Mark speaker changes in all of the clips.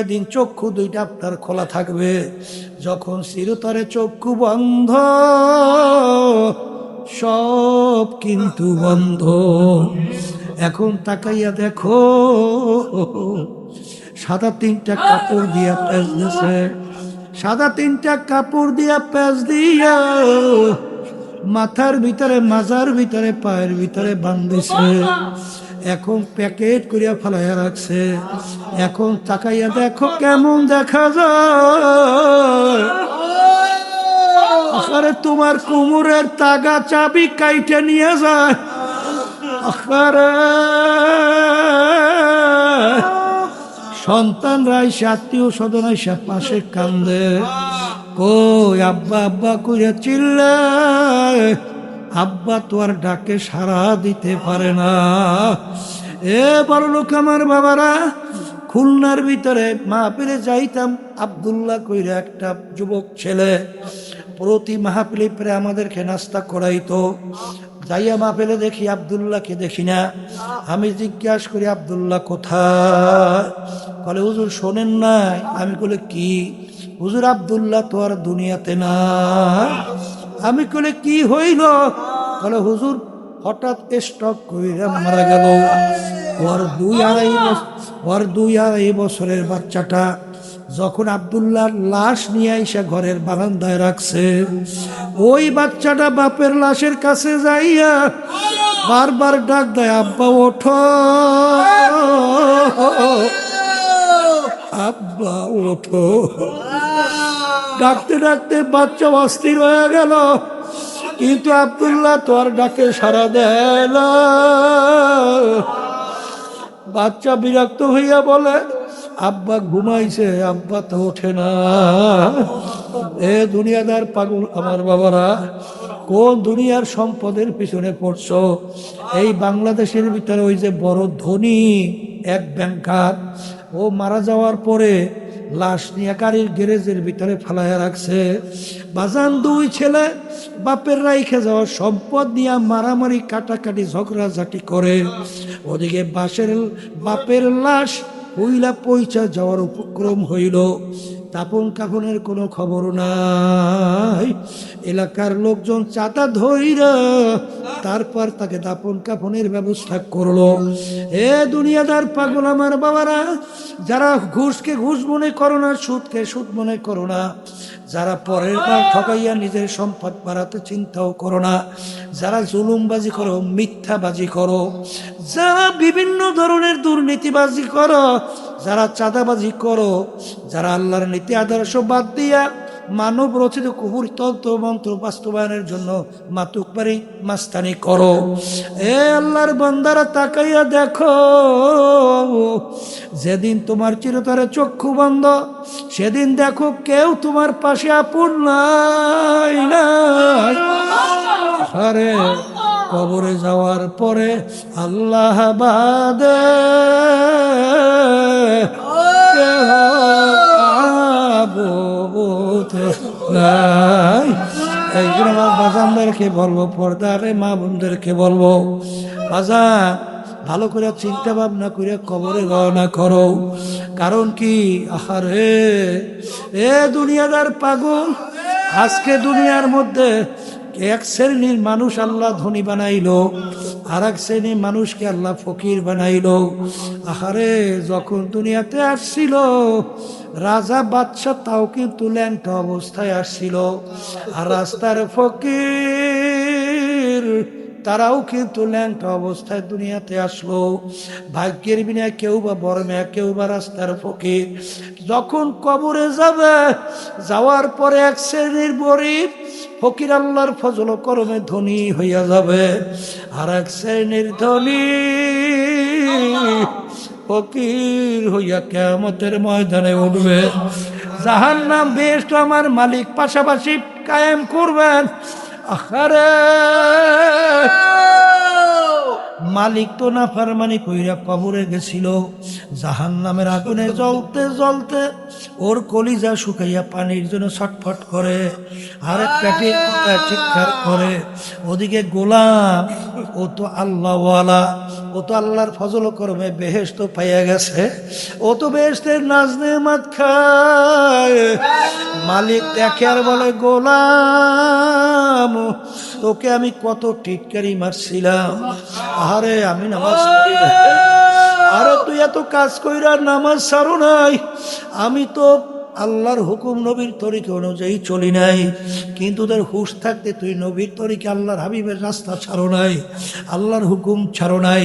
Speaker 1: কয়দিন চক্ষু দুইটা আপনার খোলা থাকবে, যখন চিরতরে চক্ষু বন্ধ, সব কিন্তু বন্ধ। এখন তাকাইয়া দেখো, সাদা তিনটা কাপড় দিয়া প্যাঁচ দিছে, সাদা তিনটা কাপড় দিয়া প্যাঁচ দিয়া মাথার ভিতরে, মাজার ভিতরে, পায়ের ভিতরে বান্ধিছে। এখন প্যাকেট করিয়া ফেলাইয়া রাখছে। এখন তাকাইয়া দেখো কেমন দেখা যায়। আরে তোমার কোমরের তাগা চাবি কাইটে নিয়ে যায়। আরে সন্তানরা এসে, আত্মীয় স্বজন এসে পাশে কান্দে, কই আব্বা আব্বা কইরা চিল্লায়, আব্বা তো আর ডাকে সাড়া দিতে পারে না। এ বড় লোক আমার বাবারা, খুলনার ভিতরে মাহফিলে যাইতাম, আব্দুল্লাহ কইরা একটা যুবক ছেলে প্রতি মাহফিলে প্রায় আমাদেরকে নাস্তা করাইতো। যাইয়া মাহফিলে দেখি আব্দুল্লাহকে দেখি না। আমি জিজ্ঞাসা করি আব্দুল্লাহ কোথায়? বলে হুজুর শোনেন নাই? আমি বলে কি? হুজুর আব্দুল্লাহ তো আর দুনিয়াতে না। আমি বলে কি হইল? বলে হুজুর হঠাৎ স্ট্রোক কইরা মারা গেল। ওর দুই আড়াই বছরের বাচ্চাটা যখন আব্দুল্লাহর লাশ নিয়ে এসে ঘরের বারান্দায় রাখছে, ওই বাচ্চাটা বাপের লাশের কাছে যাইয়া বারবার ডাক দেয়, আব্বা ওঠো, আব্বা ওঠো। ডাকতে ডাকতে বাচ্চা অস্থির হয়ে গেল, কিন্তু আব্দুল্লাহ তো আর ডাকে সাড়া দেয় না। বাচ্চা বিরক্ত হইয়া বলে, আব্বা ঘুমাইছে, আব্বা তো ওঠে না। এ দুনিয়াদার পাগল আমার বাবারা, কোন দুনিয়ার সম্পদের পিছনে পড়ছো? এই বাংলাদেশের ভিতরে ওই যে বড় ধনী এক ব্যাংকার, ও মারা যাওয়ার পরে লাশ নিয়ে গাড়ির গ্যারেজের ভিতরে ফেলাইয়া রাখছে। বাজান দুই ছেলে বাপের রাইখে যাওয়া সম্পদ নিয়ে মারামারি, কাটাকাটি, ঝগড়াঝাটি করে। ওদিকে বাপের লাশ হইলা পৌঁছা যাওয়ার উপক্রম হইল। দাপন কাফনের কোনো খবর নাই। এলাকার লোকজন চাঁদা ধইরা তারপর তাকে দাপন কাফনের ব্যবস্থা করলো। এ দুনিয়াদার পাগল আমার বাবারা, যারা ঘুষকে ঘুষ মনে করো না, সুদকে সুদ মনে করো না, যারা পরের বার ঠকাইয়া নিজের সম্পদ বাড়াতে চিন্তাও করো না, যারা জুলুমবাজি করো, মিথ্যাবাজি করো, যারা বিভিন্ন ধরনের দুর্নীতিবাজি করো, যারা চাঁদাবাজি করো, যারা আল্লাহর নীতি আদর্শ বাদ দিয়া মানব রচিত কুহুর তন্ত্র মন্ত্র বাস্তবায়নের জন্য মাতুকবাড়ি মাস্তানি করো, এ আল্লাহর বান্দারা তাকাইয়া দেখো, যেদিন তোমার চিরতরে চক্ষু বন্ধ, সেদিন দেখো কেউ তোমার পাশে আপন নাই। আরে কবরে যাওয়ার পরে আল্লাহ বাদে নাই। এই জন্য আমার বাজানদেরকে বলবো, পর্দারে মা বোনদেরকে বলবো, বাজান ভালো করে চিন্তা ভাবনা করে কবরে রওনা করো। কারণ কি, আহারে এ দুনিয়াদার পাগল, আজকে দুনিয়ার মধ্যে এক শ্রেণীর মানুষ আল্লাহ ধনী বানাইলো, আর এক শ্রেণীর মানুষকে আল্লাহ ফকির বানাইলো। আহারে যখন দুনিয়াতে আসছিল রাজা বাদশা, তাও কিন্তু ল্যাংটা অবস্থায় আসছিল, আর রাস্তার ফকির তারাও কিন্তু ল্যাংটা অবস্থায় দুনিয়াতে আসলো। ভাগ্যের বিনায় কেউ বা বড় মেয়ে, কেউ বা রাস্তার ফকির। যখন কবরে যাবে, যাওয়ার পরে এক শ্রেণীর গরিব ফকির আল্লাহর ফজল করমে ধনী হইয়া যাবে, আর এক শ্রেণীর ধনী ফকির হইয়া কিয়ামতের ময়দানে উঠবে। জাহান্নাম বেহেশত আমার মালিক পাশাপাশি কায়েম করবেন। আহারে মালিক তো নাফরমানি কইরা কবরে গেছিল, জাহান্নামের আগুনে জ্বলতে জ্বলতে ওর কলিজা শুকাইয়া পানির জন্য ছটফট করে, আর পেটে চিৎকার করে। ওদিকে গোলাম, ও তো আল্লাহওয়ালা, ও তো আল্লাহর ফজল করমে বেহেশত পাইয়া গেছে, ও তো বেহেশতের নাজ নেয়ামত খায়। মালিক দেখে আর বলে, গোলাম তোকে আমি কত টিটকারি মারছিলাম, আরে আমি নামাজ পড়ি না, আরে তুই এত কাজ কইরা নামাজ ছাড়ো নাই, আমি তো আল্লাহর হুকুম নবীর তরিকা অনুযায়ী চলি নাই, কিন্তু তোর হুশ থাকতে তুই নবীর তরিকা আল্লাহর হাবিবের রাস্তা ছাড়ো নাই, আল্লাহর হুকুম ছাড়ো নাই।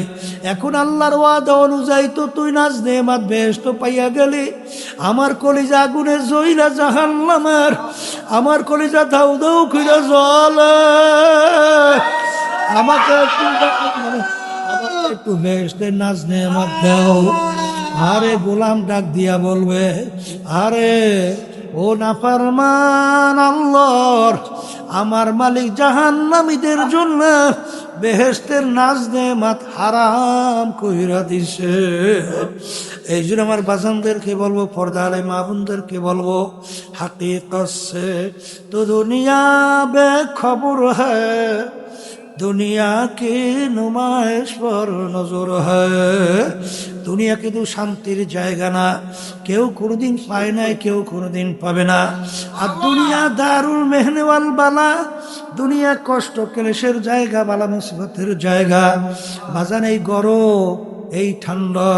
Speaker 1: এখন আল্লাহর ওয়াদা অনুযায়ী তো তুই নাজ নেয়ামত বেহেশত পাইয়া গেলি, আমার কলিজা আগুনে জ্বইলা জাহান্নামের, আমার কলিজা দাউ দাউ কইরা জ্বলে, আমাকে একটু বেহেশতের নাজ নেয়ামত দাও। আরে গোলাম ডাক দিয়া বলবে, আরে ও নাফরমান আল্লাহর, আমার মালিক জাহান্নামীদের জন্য বেহেশতের নাজ নেয়ামত হারাম কইরা দিছে। এই জন্য আমার বাজানদেরকে বলবো, পর্দা আলে মা বোনদেরকে বলবো, হাকিকত সে তো দুনিয়া বেখবর হ্যায়, দুনিয়া কি নুমাইশ পর নজর হয়। দুনিয়া কিন্তু শান্তির জায়গা না, কেউ কোনোদিন পায় নাই, কেউ কোনোদিন পাবে না। আর দুনিয়া দারুল মেহনেওয়াল বালা, দুনিয়া কষ্ট ক্লেশের জায়গা, বালা মুসিবতের জায়গা। বাজান এই গরম, এই ঠান্ডা,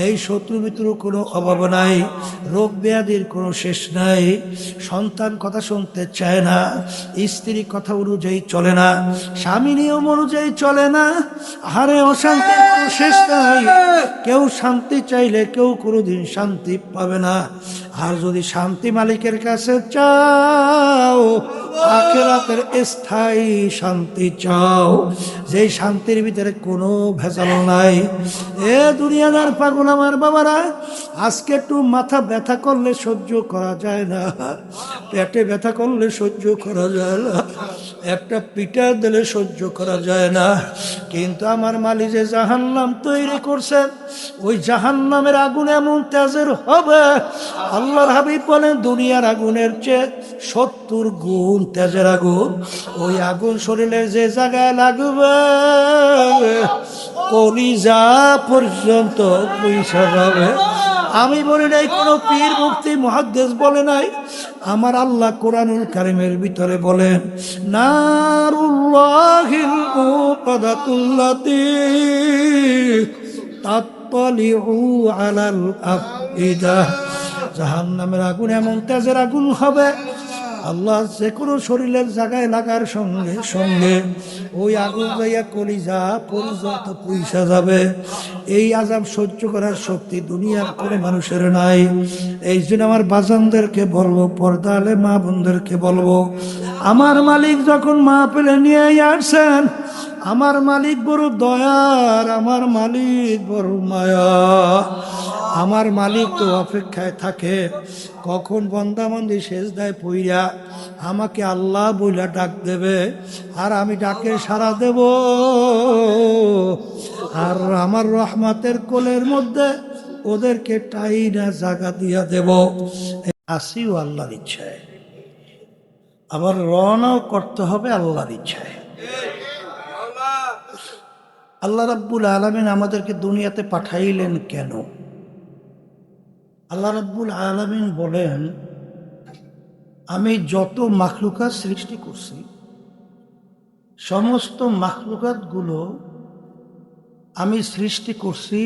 Speaker 1: এই শত্রু মিত্রর কোনো অভাব নাই, রোগ ব্যাধির কোনো শেষ নাই, সন্তান কথা শুনতে চায় না, স্ত্রী কথা অনুযায়ী চলে না, স্বামী নিয়ম অনুযায়ী চলে না, হারে অশান্তির কোনো শেষ নাই। কেউ শান্তি চাইলে কেউ কোনোদিন শান্তি পাবে না। আর যদি শান্তি মালিকের কাছে চাও, আখিরাতের স্থায়ী শান্তি চাও, যেই শান্তির ভিতরে কোনো ভেজাল নাই। এ দুনিয়াদার পাগল আমার বাবারা, আজকে একটু মাথা ব্যথা করলে সহ্য করা যায় না, পেটে ব্যথা করলে সহ্য করা যায় না, একটা পিঠা দিলে সহ্য করা যায় না, কিন্তু আমার মালিক যে জাহান্নাম তৈরি করছেন, ওই জাহান্নামের আগুন এমন তেজের হবে, আল্লাহর হাবিব বলেন দুনিয়ার আগুনের চেয়ে 70 গুণ তেজের আগুন। ওই আগুন শরীরে যে জায়গায় লাগবে, কলিজা পর্যন্ত পয়সা যাবে। আমি বলি নাই, কোনো পীর মুফতি মুহাদ্দিস বলে নাই, আমার আল্লাহ কোরআনুল কারীমের ভিতরে বলেন, নারুল্লাহিল মুকাদাতুল্লাতী তাত্তালিউ আলাল আফইদা। জাহান্নামের আগুন এমন তেজের আগুন হবে, আল্লাহ যে কোনো শরীরের জায়গায় লাগার সঙ্গে সঙ্গে ওই আগুন যাইয়া কলিজা পর্যন্ত পয়সা যাবে। এই আযাব সহ্য করার শক্তি দুনিয়ার কোনো মানুষের নাই। এই জন্য আমার বাজানদেরকে বলবো, পর্দা আলে মা বোনদেরকে বলবো, আমার মালিক যখন মাহফিলে নিয়ে আসছেন, আমার মালিক বড় দয়ার, আমার মালিক বড় মায়া। আমার মালিক তো অপেক্ষায় থাকে কখন বান্দাবান্দি সেজদায় পইরা আমাকে আল্লাহ বইলা ডাক দেবে, আর আমি ডাকে সাড়া দেব, আর আমার রহমতের কোলের মধ্যে ওদেরকে টাইনা জায়গা দিয়া দেব। আসিও আল্লাহর ইচ্ছায়, আবার রওনাও করতে হবে আল্লাহর ইচ্ছায়। আল্লাহ রাব্বুল আলামিন আমাদেরকে দুনিয়াতে পাঠাইলেন কেন? আল্লাহ রাব্বুল আলামিন বলেন, আমি যত মাখলুকাত সৃষ্টি করছি, সমস্ত মাখলুকাতগুলো আমি সৃষ্টি করছি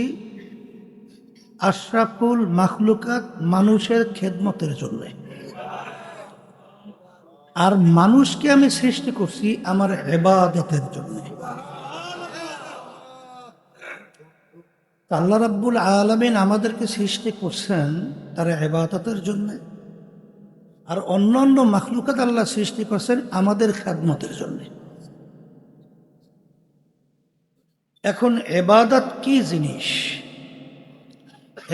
Speaker 1: আশরাফুল মাখলুকাত মানুষের খেদমতের জন্য। আর মানুষকে আমি সৃষ্টি করছি আমার ইবাদতের জন্য। আল্লাহ রাব্বুল আলামিন আমাদেরকে সৃষ্টি করছেন তার ইবাদতের জন্য, আর অন্যান্য মাখলুকাত আল্লাহ সৃষ্টি করছেন আমাদের খেদমতের জন্য। এখন ইবাদত কি জিনিস?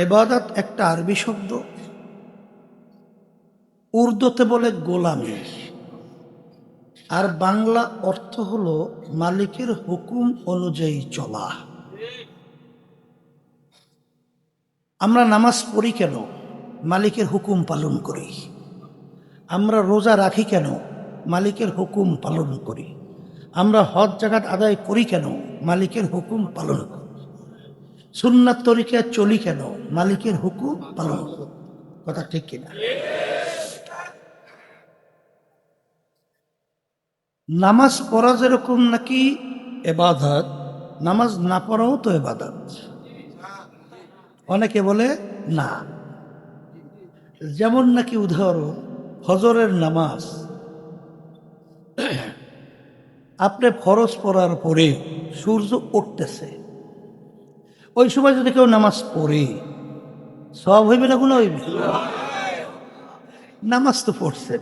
Speaker 1: ইবাদত একটা আরবি শব্দ, উর্দুতে বলে গোলামি, আর বাংলা অর্থ হলো মালিকের হুকুম অনুযায়ী চলা। আমরা নামাজ পড়ি কেন? মালিকের হুকুম পালন করি। আমরা রোজা রাখি কেন? মালিকের হুকুম পালন করি। আমরা হজ জাকাত আদায় করি কেন? মালিকের হুকুম পালন করি। সুন্নাত তরিকায় চলি কেন? মালিকের হুকুম পালন করি। কথা ঠিক কিনা? নামাজ পড়া যেরকম নাকি এবাদত, নামাজ না পড়াও তো এবাদত। অনেকে বলে না। যেমন নাকি উদাহরণ, ফজরের নামাজ আপনি ফরজ পড়ার পরে সূর্য উঠতেছে, ওই সময় যদি কেউ নামাজ পড়ে সব হইবে না গুনাহ হইবে? নামাজ তো পড়ছেন,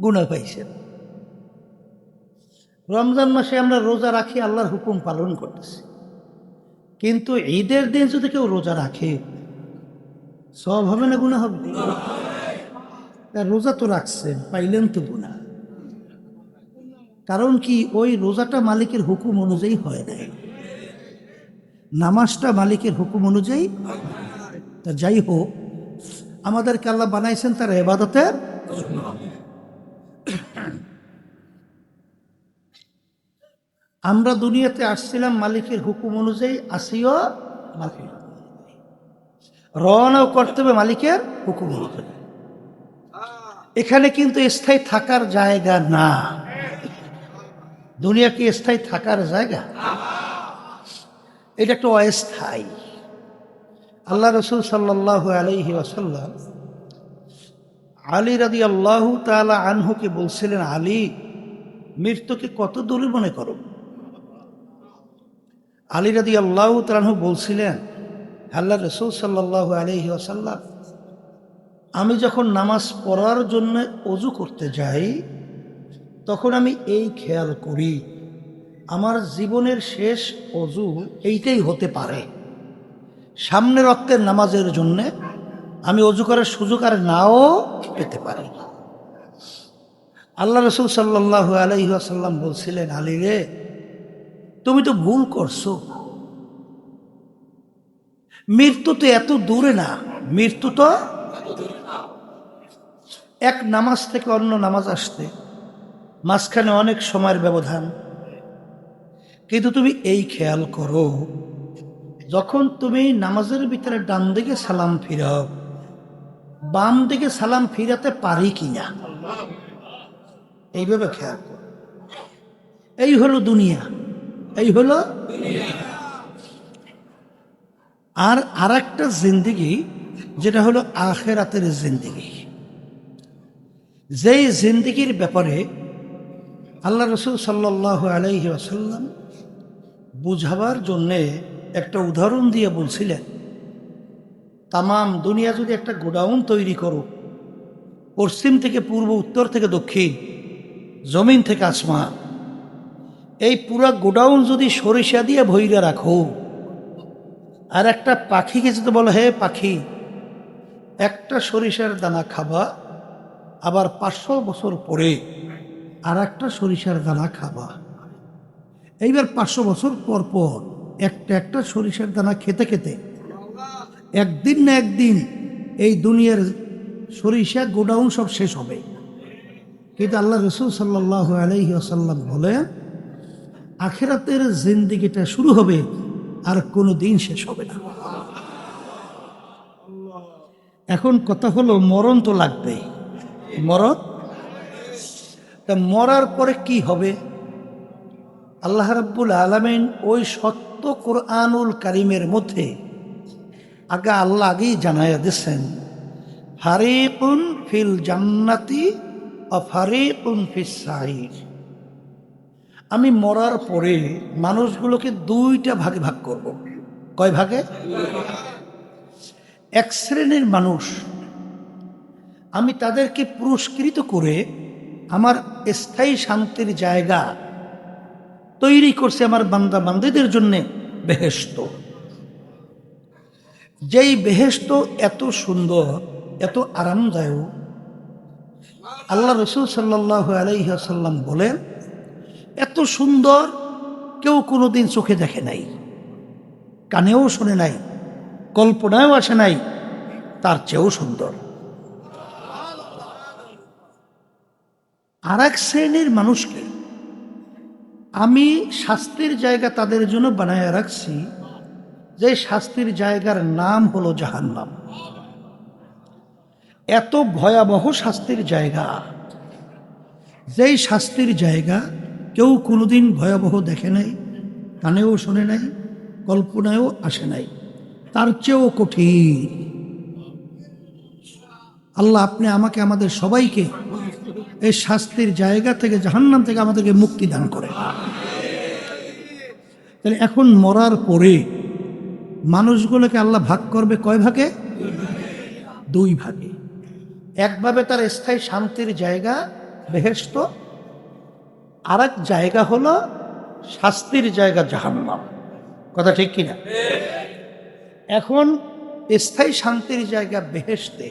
Speaker 1: গুনাহ পাইছেন। রমজান মাসে আমরা রোজা রাখি, আল্লাহর হুকুম পালন করতেছি, কিন্তু ঈদের দিন যদি কেউ রোজা রাখে সব হবে না গুনাহ হবে? রোজা তো রাখছেন, পাইলেন তো গুনাহ। কারণ কি? ওই রোজাটা মালিকের হুকুম অনুযায়ী হয় নাই, নামাজটা মালিকের হুকুম অনুযায়ী। তা যাই হোক, আমাদেরকে আল্লাহ বানাইছেন তার ইবাদতের। আমরা দুনিয়াতে আসছিলাম মালিকের হুকুম অনুযায়ী, আসিও মালিকের রওনাও করতে হবে মালিকের হুকুম অনুযায়ী। এখানে কিন্তু স্থায়ী থাকার জায়গা না। দুনিয়া কি স্থায়ী থাকার জায়গা? এটা একটা অস্থায়ী। আল্লাহ রসুল সাল্লাল্লাহু আলাইহি ওয়াসাল্লাম আলী রাদিয়াল্লাহু তাআলা আনহুকে বলছিলেন, আলী, মৃত্যুকে কত দূরে মনে করো? আলী রাদিয়াল্লাহু তাআলা আনহু বলছিলেন, আল্লাহ রসুল সাল্লাল্লাহু আলাইহি ওয়াসাল্লাম, আমি যখন নামাজ পড়ার জন্য ওযু করতে যাই তখন আমি এই খেয়াল করি, আমার জীবনের শেষ ওযু এইটাই হতে পারে। সামনের ওয়াক্তের নামাজের জন্য আমি ওযু করার সুযোগ আর নাও পেতে পারি। আল্লাহ রসুল সাল্লাল্লাহু আলাইহি ওয়াসাল্লাম বলছিলেন, আলী রে, তুমি তো ভুল করছো। মৃত্যু তো এত দূরে না, মৃত্যু তো এক নামাজ থেকে অন্য নামাজ আসতে মাঝখানে অনেক সময়ের ব্যবধান। কিন্তু তুমি এই খেয়াল করো, যখন তুমি নামাজের ভিতরে ডান দিকে সালাম ফিরাও, বাম দিকে সালাম ফিরাতে পারি কিনা, এইভাবে খেয়াল করো। এই হলো দুনিয়া, এই হলো। আর আরেকটা জিন্দেগি, যেটা হলো আখিরাতের জিন্দেগি। যেই জিন্দেগির ব্যাপারে আল্লাহ রসুল সাল্লাল্লাহু আলাইহি ওয়াসাল্লাম বুঝাবার জন্যে একটা উদাহরণ দিয়ে বলছিলেন, তামাম দুনিয়া যদি একটা গোডাউন তৈরি করো, পশ্চিম থেকে পূর্ব, উত্তর থেকে দক্ষিণ, জমিন থেকে আসমান, এই পুরা গোডাউন যদি সরিষা দিয়ে ভইরা রাখো, আর একটা পাখিকে যদি বলো, হে পাখি, একটা সরিষার দানা খাবা, আবার 500 বছর পরে আর একটা সরিষার দানা খাবা, এইবার 500 বছর পর পর একটা একটা সরিষার দানা খেতে খেতে একদিন না একদিন এই দুনিয়ার সরিষা গোডাউন সব শেষ হবে। কিন্তু আল্লাহ রসুল সাল্লাল্লাহু আলাইহি ওয়াসাল্লাম বলেন, আখিরাতের জিন্দেগিটা শুরু হবে আর কোনো দিন শেষ হবে না। এখন কথা হলো, মরণ তো লাগবে, মরণ। তা মরার পরে কি হবে? আল্লাহ রাব্বুল আলামিন ওই সত্য কোরআনুল কারীমের মধ্যে আল্লাহ আগেই জানাইয়া দিয়েছেন, ফারিকুন ফিল জান্নাতি ওয়া ফারিকুন ফিস সাইর। আমি মরার পরে মানুষগুলোকে দুইটা ভাগে ভাগ করব। কয় ভাগে? এক শ্রেণীর মানুষ আমি তাদেরকে পুরস্কৃত করে আমার স্থায়ী শান্তির জায়গা তৈরি করছে আমার বান্দা বান্দীদের জন্য, বেহেশত। যেই বেহেশত এত সুন্দর, এত আরামদায়ক, আল্লাহ রসুল সাল্লাল্লাহু আলাইহি ওয়াসাল্লাম বলেন, এত সুন্দর কেউ কোনোদিন চোখে দেখে নাই, কানেও শোনে নাই, কল্পনায়ও আসে নাই, তার চেয়েও সুন্দর। আর এক শ্রেণীর মানুষকে আমি শাস্তির জায়গা তাদের জন্য বানায় রাখছি, যে শাস্তির জায়গার নাম হলো জাহান্নাম। এত ভয়াবহ শাস্তির জায়গা, যেই শাস্তির জায়গা কেউ কোনোদিন ভয়াবহ দেখে নাই, কানেও শোনে নাই, কল্পনায়ও আসে নাই, তার চেয়েও কঠিন। আল্লাহ আপনি আমাকে, আমাদের সবাইকে এই শাস্তির জায়গা থেকে, জাহান্নাম থেকে আমাদেরকে মুক্তি দান করে। তাহলে এখন মরার পরে মানুষগুলোকে আল্লাহ ভাগ করবে কয় ভাগে? দুই ভাগে। একভাবে তার স্থায়ী শান্তির জায়গা বেহেশত, আর এক জায়গা হলো শাস্তির জায়গা জাহান্নাম। কথা ঠিক কিনা? এখন স্থায়ী শান্তির জায়গা বেহেশতে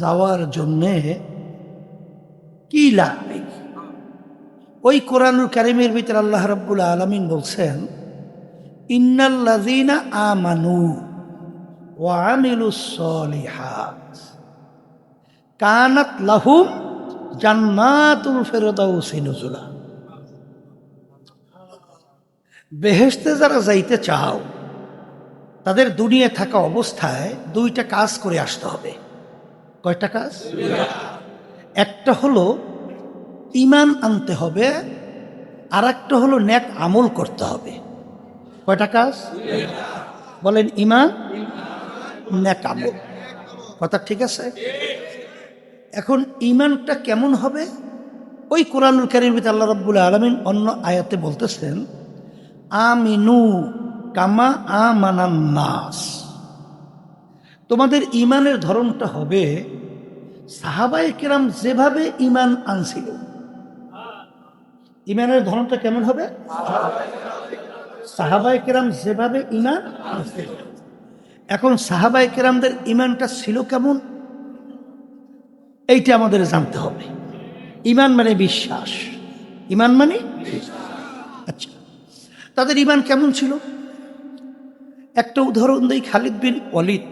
Speaker 1: যাওয়ার জন্যে কি লাগবে? ওই কোরআনুল কারীমের ভিতরে আল্লাহ রাব্বুল আলামিন বলছেন, ইন্নাল্লাযীনা আমানু ওয়া আমিলুস সলিহাত কানাত লাহুম জান্নাতুল ফিরদাউসি নুজুলা। বেহেশতে যারা যাইতে চাও, তাদের দুনিয়ায় থাকা অবস্থায় দুইটা কাজ করে আসতে হবে। কয়টা কাজ? একটা হলো ঈমান আনতে হবে, আর একটা হলো নেক আমল করতে হবে। কয়টা কাজ বলেন? ঈমান, নেক আমল। কথা ঠিক আছে? এখন ঈমানটা কেমন হবে? ওই কোরআনুল কারীমের ভিতরে আল্লাহ রাব্বুল আলামিন অন্য আয়াতে বলতেছেন, আমিনু কামা আমানান নাস। তোমাদের ঈমানের ধরনটা হবে সাহাবায়ে কেরাম যেভাবে ঈমান আনছিল। ঈমানের ধরনটা কেমন হবে? সাহাবায়ে কেরাম যেভাবে ঈমান আনছিল। এখন সাহাবায়ে কেরামদের ঈমানটা ছিল কেমন, এইটা আমাদের জানতে হবে। ঈমান মানে বিশ্বাস, ঈমান মানে আচ্ছা, তাদের ঈমান কেমন ছিল? একটা উদাহরণ দেই। খালিদ বিন ওয়ালিদ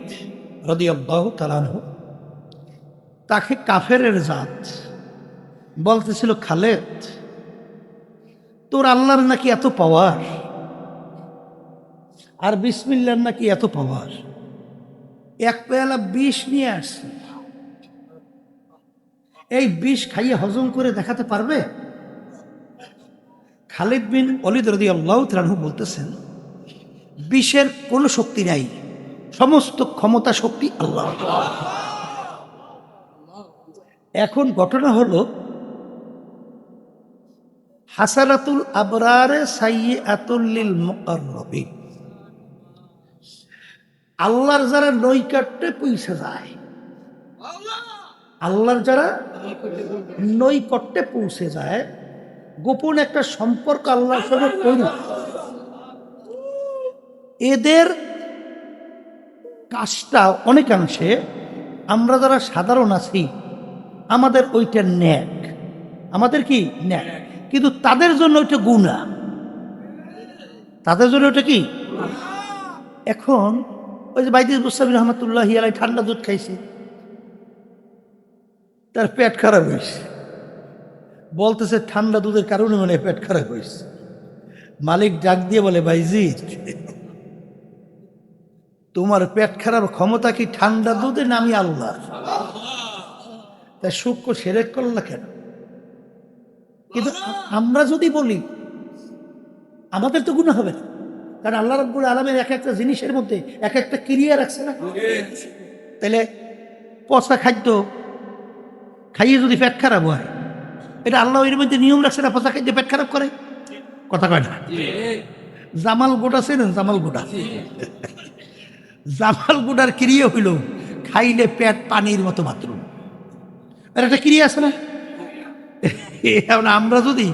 Speaker 1: রাদিয়াল্লাহু তাআলা আনহু, তাকে কাফেরের জাত বলতেছিল, খালেদ তোর আল্লাহর নাকি এত পাওয়ার, আর বিসমিল্লাহর নাকি এত পাওয়ার, এক পেয়ালা বিষ নিয়ে আসছে, এই বিষ খাইয়ে হজম করে দেখাতে পারবে? খালিদ বিন ওয়ালিদ রাদিয়াল্লাহু তাআলা আনহু বলতেছেন, বিষের কোনো শক্তি নাই, সমস্ত ক্ষমতা শক্তি আল্লাহ। এখন ঘটনা হলো, হাসানাতুল আবরারে সাইয়্যাতুল লিল মুকাররাবিন। আল্লাহর যারা নৈকট্যে পৌঁছে যায়, আল্লাহর যারা নৈকট্যে পৌঁছে যায়, গোপন একটা সম্পর্ক আল্লাহর সঙ্গে তৈরি, এদের কাজটা অনেকাংশে আমরা যারা সাধারণ আছি আমাদের ওইটা ন্যাক, আমাদের কি ন্যাক, কিন্তু তাদের জন্য ওইটা গুনাহ, তাদের জন্য ওইটা কি। এখন ওই যে বাইদিস মুস্তাফি রহমতুল্লাহি আলাইহি ঠান্ডা দুধ খাইছে, তার পেট খারাপ হয়েছে, বলতেছে ঠান্ডা দুধের কারণে মানে পেট খারাপ হয়েছে। মালিক ডাক দিয়ে বলে, ভাইজি তোমার পেট খারাপ ক্ষমতা কি ঠান্ডা দুধে না আমি আল্লাহ? তা সূক্ষ্ম সেরেক করল কেন? কিন্তু আমরা যদি বলি আমাদের তো গুনাহ হবে না, কারণ আল্লাহ রাব্বুল আলামিন এক একটা জিনিসের মধ্যে এক একটা ক্রিয়া রাখছে না। তাহলে পচা খাদ্য খাইয়ে যদি পেট খারাপ হয়, এটা আল্লাহ এর মধ্যে নিয়ম রাখছে না, পচা খাদ্য পেট খারাপ করে? কথা কয় না? জামাল গোটা চেনেন? জামাল গোটা, জামাল গোটার ক্রিয়া হইল খাইলে পেট পানির মতো বাথরুম, এর একটা ক্রিয়া আছে না? এখন আমরা যদি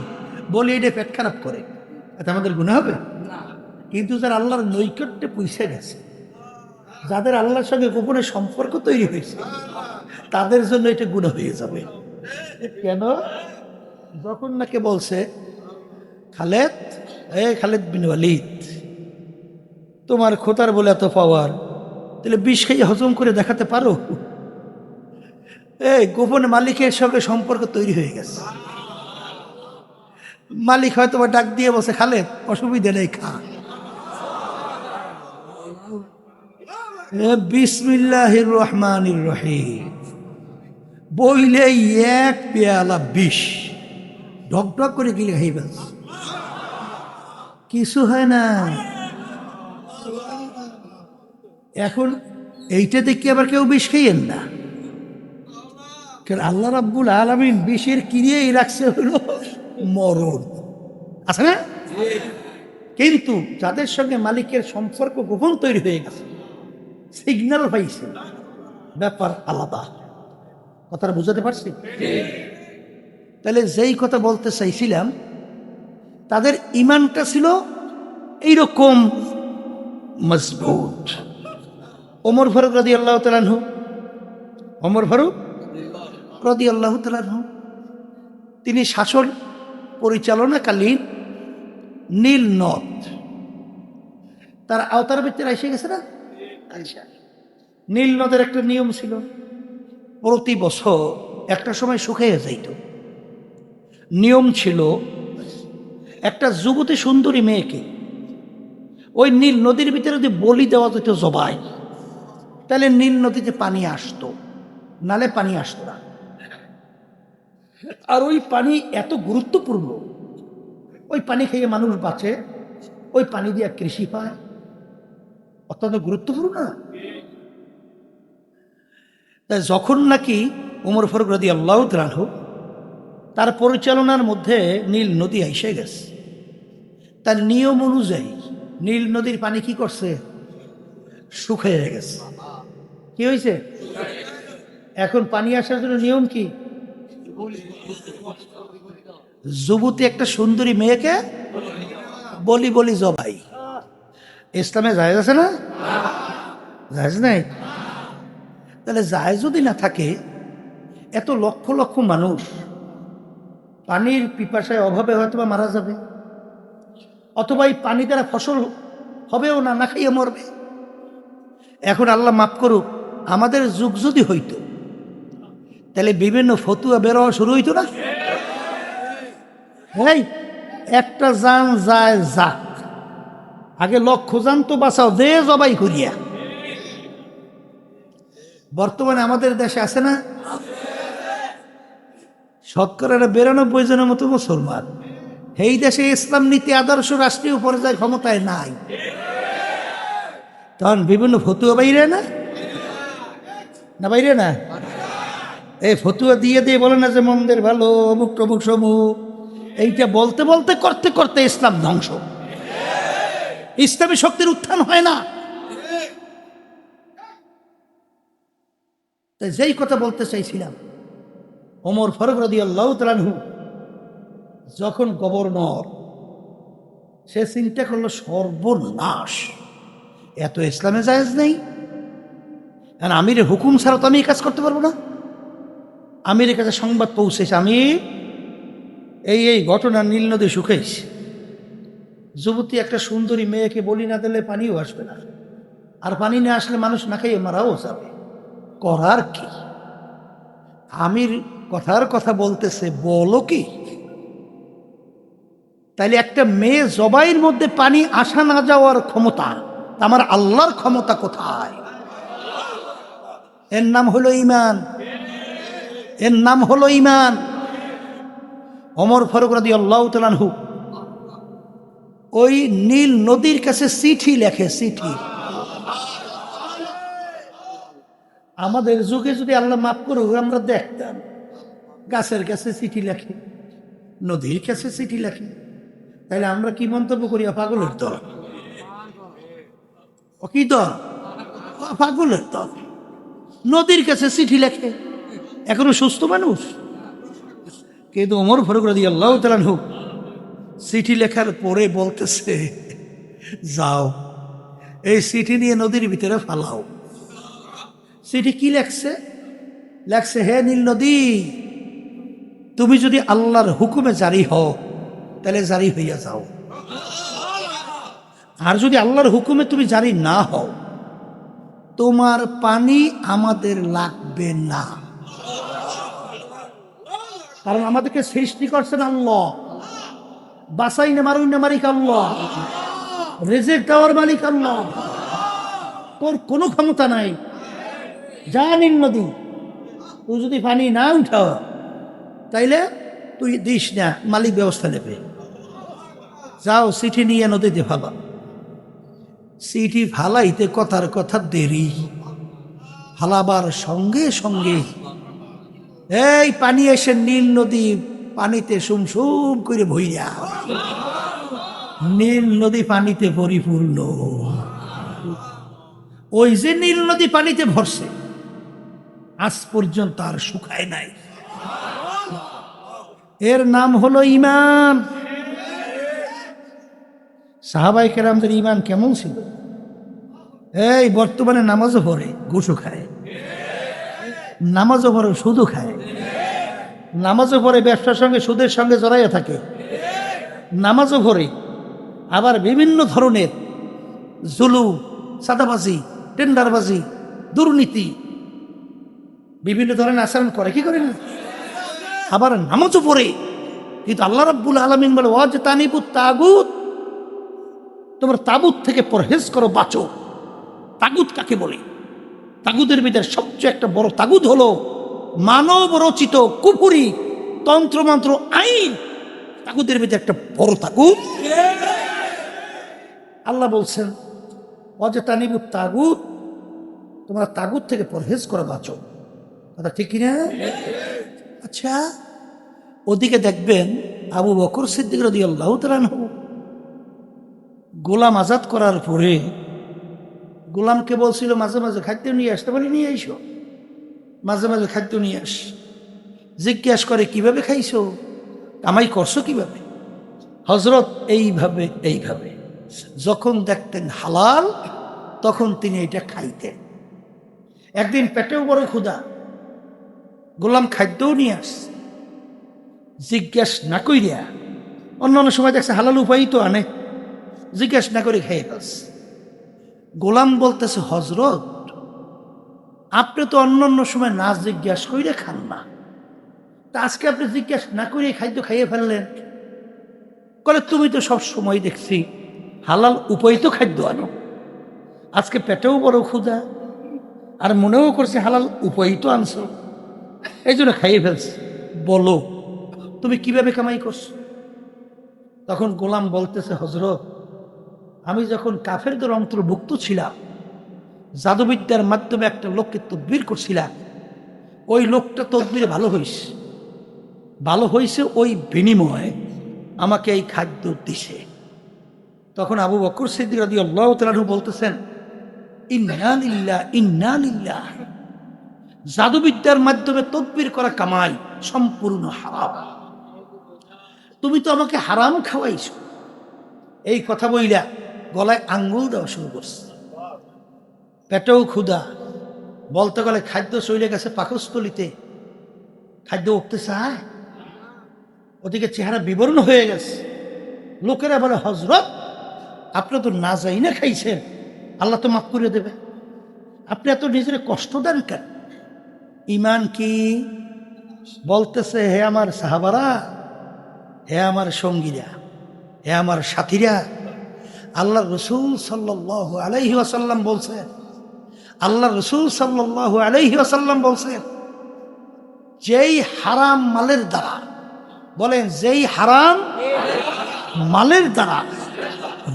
Speaker 1: বলি এটা পেট খারাপ করে, এটা আমাদের গুনাহ হবে? কিন্তু যারা আল্লাহর নৈকট্যে পৌঁছে গেছে, যাদের আল্লাহর সঙ্গে গোপনে সম্পর্ক তৈরি হয়েছে, তাদের জন্য এটা গুনাহ হয়ে যাবে। কেন? যখন নাকি বলছে, খালেদ, খালিদ বিন ওয়ালিদ তোমার খোতার বলে এত পাওয়ার, তাহলে বিষ খাইয়ে হজম করে দেখাতে পারো? গোপনে মালিকের সঙ্গে সম্পর্ক তৈরি হয়ে গেছে। মালিক হয়তো বা ডাক দিয়ে বসে, খালেদ অসুবিধা নেই, খা। বিসমিল্লাহির রহমানির রহিম বইলে এক পেয়ালা বিষ ঢক ঢক করে গিলে খাইবে, কিছু হয় না। এখন এইটা দেখে আবার কেউ বিষ খাইয়েন না, কারণ আল্লাহ রাব্বুল আলামিন বিষের কিরিয়েই রাখছে হলো মরণ, আছে না? কিন্তু যাদের সঙ্গে মালিকের সম্পর্ক গোপন তৈরি হয়ে গেছে, সিগন্যাল পাইছে, ব্যাপার আলাদা। কথাটা বুঝাতে পারছি? তাহলে যেই কথা বলতে চাইছিলাম, তাদের ইমানটা ছিল এইরকম মজবুত। ওমর ফারুক রাদিয়াল্লাহু তাআলা আনহু, ওমর ফারুক রাদিয়াল্লাহু তাআলা আনহু, তিনি শাসন পরিচালনাকালীন নীল নদ তার আওতার ভিতরে এসে গেছে না। নীল নদের একটা নিয়ম ছিল, প্রতি বছর একটা সময় শুকিয়ে যাইত। নিয়ম ছিল, একটা যুবতী সুন্দরী মেয়েকে ওই নীল নদীর ভিতরে যদি বলি দেওয়া যেত জবাই, তাহলে নীল নদীতে পানি আসতো, নালে পানি আসতো না। আর ওই পানি এত গুরুত্বপূর্ণ, ওই পানি খেয়ে মানুষ বাঁচে, ওই পানি দিয়ে কৃষি পায়, অত্যন্ত গুরুত্বপূর্ণ না। তাই যখন নাকি ওমর ফারুক রাদিয়াল্লাহু তাআলা আনহু তার পরিচালনার মধ্যে নীল নদী এসে গেছে, তার নিয়ম অনুযায়ী নীল নদীর পানি কি করছে? শুকিয়ে গেছে। কি হয়েছে? এখন পানি আসার জন্য নিয়ম কি? যুবতী একটা সুন্দরী মেয়েকে বলি বলি জবাই। ইসলামে জায়েজ আছে না? জায়েজ নাই? তাহলে জায়েজ যদি না থাকে, এত লক্ষ লক্ষ মানুষ পানির পিপাসায় অভাবে হয়তো বা মারা যাবে, অথবা এই পানি দ্বারা ফসল হবেও না, না খাইয়ে মরবে। এখন আল্লাহ মাফ করুক, আমাদের যুগ যদি হইতো, তাহলে বিভিন্ন ফতুয়া বেরোয়া শুরু হইতো না। এই একটা জান যায় যাক, আগে লক্ষ জান তো বাঁচাও, দে জবাই করিয়া। বর্তমানে আমাদের দেশে আছে না শতকরা 92 জনের মতো মুসলমান, এই দেশে ইসলাম নীতি আদর্শ রাষ্ট্রীয় পর্যায়ে ক্ষমতায় নাই, তখন বিভিন্ন ফতুয়া বাইরে না, না বাইরে না, এই ফতুয়া দিয়ে দিয়ে বলে না যে মন্দের ভালো, অমুক টমুক সমুক, এইটা বলতে বলতে করতে করতে ইসলাম ধ্বংস, ইসলামী শক্তির উত্থান হয় না। তাই যেই কথা বলতে চাইছিলাম, ওমর ফারুক রাদিয়াল্লাহু তাআলা আনহু যখন গভর্নর, সে চিন্তা করলো সর্বনাশ, এত ইসলামে জায়েজ নেই, কারণ আমিরের হুকুম ছাড়া তো আমি এই কাজ করতে পারবো না। আমিরের কাছে সংবাদ পৌঁছেছে, আমি এই ঘটনা, নীল নদী শুকাইছে, যুবতী একটা সুন্দরী মেয়েকে বলি না দিলে পানিও আসবে না, আর পানি না আসলে মানুষ না খাইয়ে মারাও যাবে, করার কি? আমির কথার কথা বলতেছে, বলো কি? তাইলে একটা মেয়ে জবাইয়ের মধ্যে পানি আসা না যাওয়ার ক্ষমতা, আমার আল্লাহর ক্ষমতা কোথায়? এর নাম হলো ঈমান, এর নাম হলো ঈমান। ওমর ফারুক রাদিয়াল্লাহু তাআলা আনহু ওই নীল নদীর কাছে চিঠি লেখে, চিঠি। আমাদের যুগে যদি আল্লাহ মাফ করুক, আমরা দেখতাম গাছের কাছে চিঠি লেখে, নদীর কাছে চিঠি লেখে, তাহলে আমরা কি মন্তব্য করি? পাগলের দল। ও কি দল? পাগলের দল। নদীর কাছে চিঠি লেখে, এখনো সুস্থ মানুষ। কিন্তু ওমর ফারুক রাদিয়াল্লাহু তাআলা আনহু চিঠি লেখার পরে বলতেছে, যাও এই চিঠি নিয়ে নদীর ভিতরে ফালাও। চিঠি কি লেখছে? লেখছে, হে নীল নদী, তুমি যদি আল্লাহর হুকুমে জারি হও, তাহলে জারি হইয়া যাও, আর যদি আল্লাহর হুকুমে তুমি জারি না হও, তোমার পানি আমাদের লাগবে না। কারণ আমাদেরকে সৃষ্টি করছেন আল্লাহ,
Speaker 2: বাসাই না মারুই না মালিক আল্লাহ, রিজিক দেওয়ার মালিক আল্লাহ। তোর কোনো ক্ষমতা নাই। যা নীল নদী, তুই যদি পানি না উঠাও তাইলে তুই দিস না, মালিক ব্যবস্থা নেবে। যাও চিঠি নিয়ে নদীতে ফালা। চিঠি ফালাইতে কথার কথা দেরি, ফালাবার সঙ্গে সঙ্গে এই পানি এসে নীল নদী পানিতে সুমসুম করে ভইয়া, নীল নদী পানিতে পরিপূর্ণ। ওই যে নীল নদী পানিতে ভরছে, আজ পর্যন্ত আর শুকায় নাই। এর নাম হলো ঈমান। সাহাবায়ে কেরামদের ঈমান কেমন ছিল? এই বর্তমানে নামাজও পড়ে, ঘুষও খায়, নামাজও পড়ে, সুদও খায়, নামাজও পড়ে, ব্যবসার সঙ্গে সুদের সঙ্গে জড়াইয়া থাকে, নামাজও পড়ে, আবার বিভিন্ন ধরনের জুলুম, সাদাবাজি, টেন্ডারবাজি, দুর্নীতি, বিভিন্ন ধরনের আচরণ করে, কি করে না? আবার নামাজও পড়ে। কিন্তু আল্লাহ রাব্বুল আলামিন বলে, ওয়াজতানিবুত তাগুত, তোমরা তাগুত থেকে পরহেজ করো, বাঁচো। তাগুত কাকে বলে? তাগুতের ভিতরে সবচেয়ে একটা বড় তাগুত হলো মানব রচিত কুফরি তন্ত্রমন্ত্র আইন। তাগুতের ভিতরে একটা বড় তাগুত। আল্লাহ বলছেন, ওয়াজতানিবুত তাগুত, তোমরা তাগুত থেকে পরহেজ করো, বাঁচো। কথা ঠিক কিনা? আচ্ছা, ওদিকে দেখবেন আবু বকর সিদ্দিক রাদিয়াল্লাহু তাআলা আনহু গোলাম আজাদ করার পরে গোলামকে বলছিল, মাঝে মাঝে খাদ্য নিয়ে আসতে, বলে নিয়ে আইসো, মাঝে মাঝে খাদ্য নিয়ে আস। জিজ্ঞাসা করে, কিভাবে খাইছো, কামাই করছো কিভাবে? হজরত এইভাবে এইভাবে। যখন দেখতেন হালাল তখন তিনি এটা খাইতেন। একদিন পেটেও বড় ক্ষুধা, গোলাম খাদ্যও নিয়ে আস, জিজ্ঞাসা না কইরা, অন্য অন্য সময় দেখছে হালাল উপায় তো আনে, জিজ্ঞাসা না করে খেয়ে ফেলস। গোলাম বলতেছে, হজরত আপনি তো অন্য অন্য সময় না জিজ্ঞাসা করে খান না, তা আজকে আপনি জিজ্ঞাসা না করে খাদ্য খাইয়ে ফেললেন। বলে, তুমি তো সব সময় দেখছি হালাল উপায়িত খাদ্য আনো, আজকে পেটেও বড় ক্ষুধা আর মনেও করছে হালাল উপায়িত আনছো, এই জন্য খাইয়ে ফেলছি। বলো তুমি কিভাবে কামাই করছো? তখন গোলাম বলতেছে, হজরত আমি যখন কাফেরদের অন্তর্ভুক্ত ছিলাম, জাদুবিদ্যার মাধ্যমে একটা লোককে তদবির করছিলাম, ওই লোকটা তদবিরে ভালো হয়েছে, ওই বিনিময়ে আমাকে এই খাদ্য দিছে। তখন আবু বকর সিদ্দিক রাদিয়াল্লাহু তাআলা আনহু বলতেছেন, ইন্না লিল্লাহ ইন্না লিল্লাহ। জাদুবিদ্যার মাধ্যমে তদবির করা কামাই সম্পূর্ণ হারাম, তুমি তো আমাকে হারাম খাওয়াইছো। এই কথা বইলা গলায় আঙ্গুল দেওয়া শুরু করছে। পেটেও ক্ষুধা, বলতে গেলে খাদ্য চলে গেছে পাকস্থলিতে, খাদ্য উঠতে চায়, ওদিকে চেহারা বিবর্ণ হয়ে গেছে। লোকেরা বলে, হজরত আপনি তো না যাই না খাইছেন, আল্লাহ তো মাফ করে দেবে, আপনি এত নিজের কষ্ট দেন কেন? ঈমান কি? বলতেছে, হে আমার সাহাবারা, হে আমার সঙ্গীরা, হে আমার সাথীরা, আল্লাহ রসুল সাল্লাল্লাহু আলাইহি ওয়াসাল্লাম বলছেন, আল্লাহ রসুল সাল্লাল্লাহু আলাইহি ওয়াসাল্লাম বলছেন, যেই হারাম মালের দ্বারা, বলেন যেই হারাম মালের দ্বারা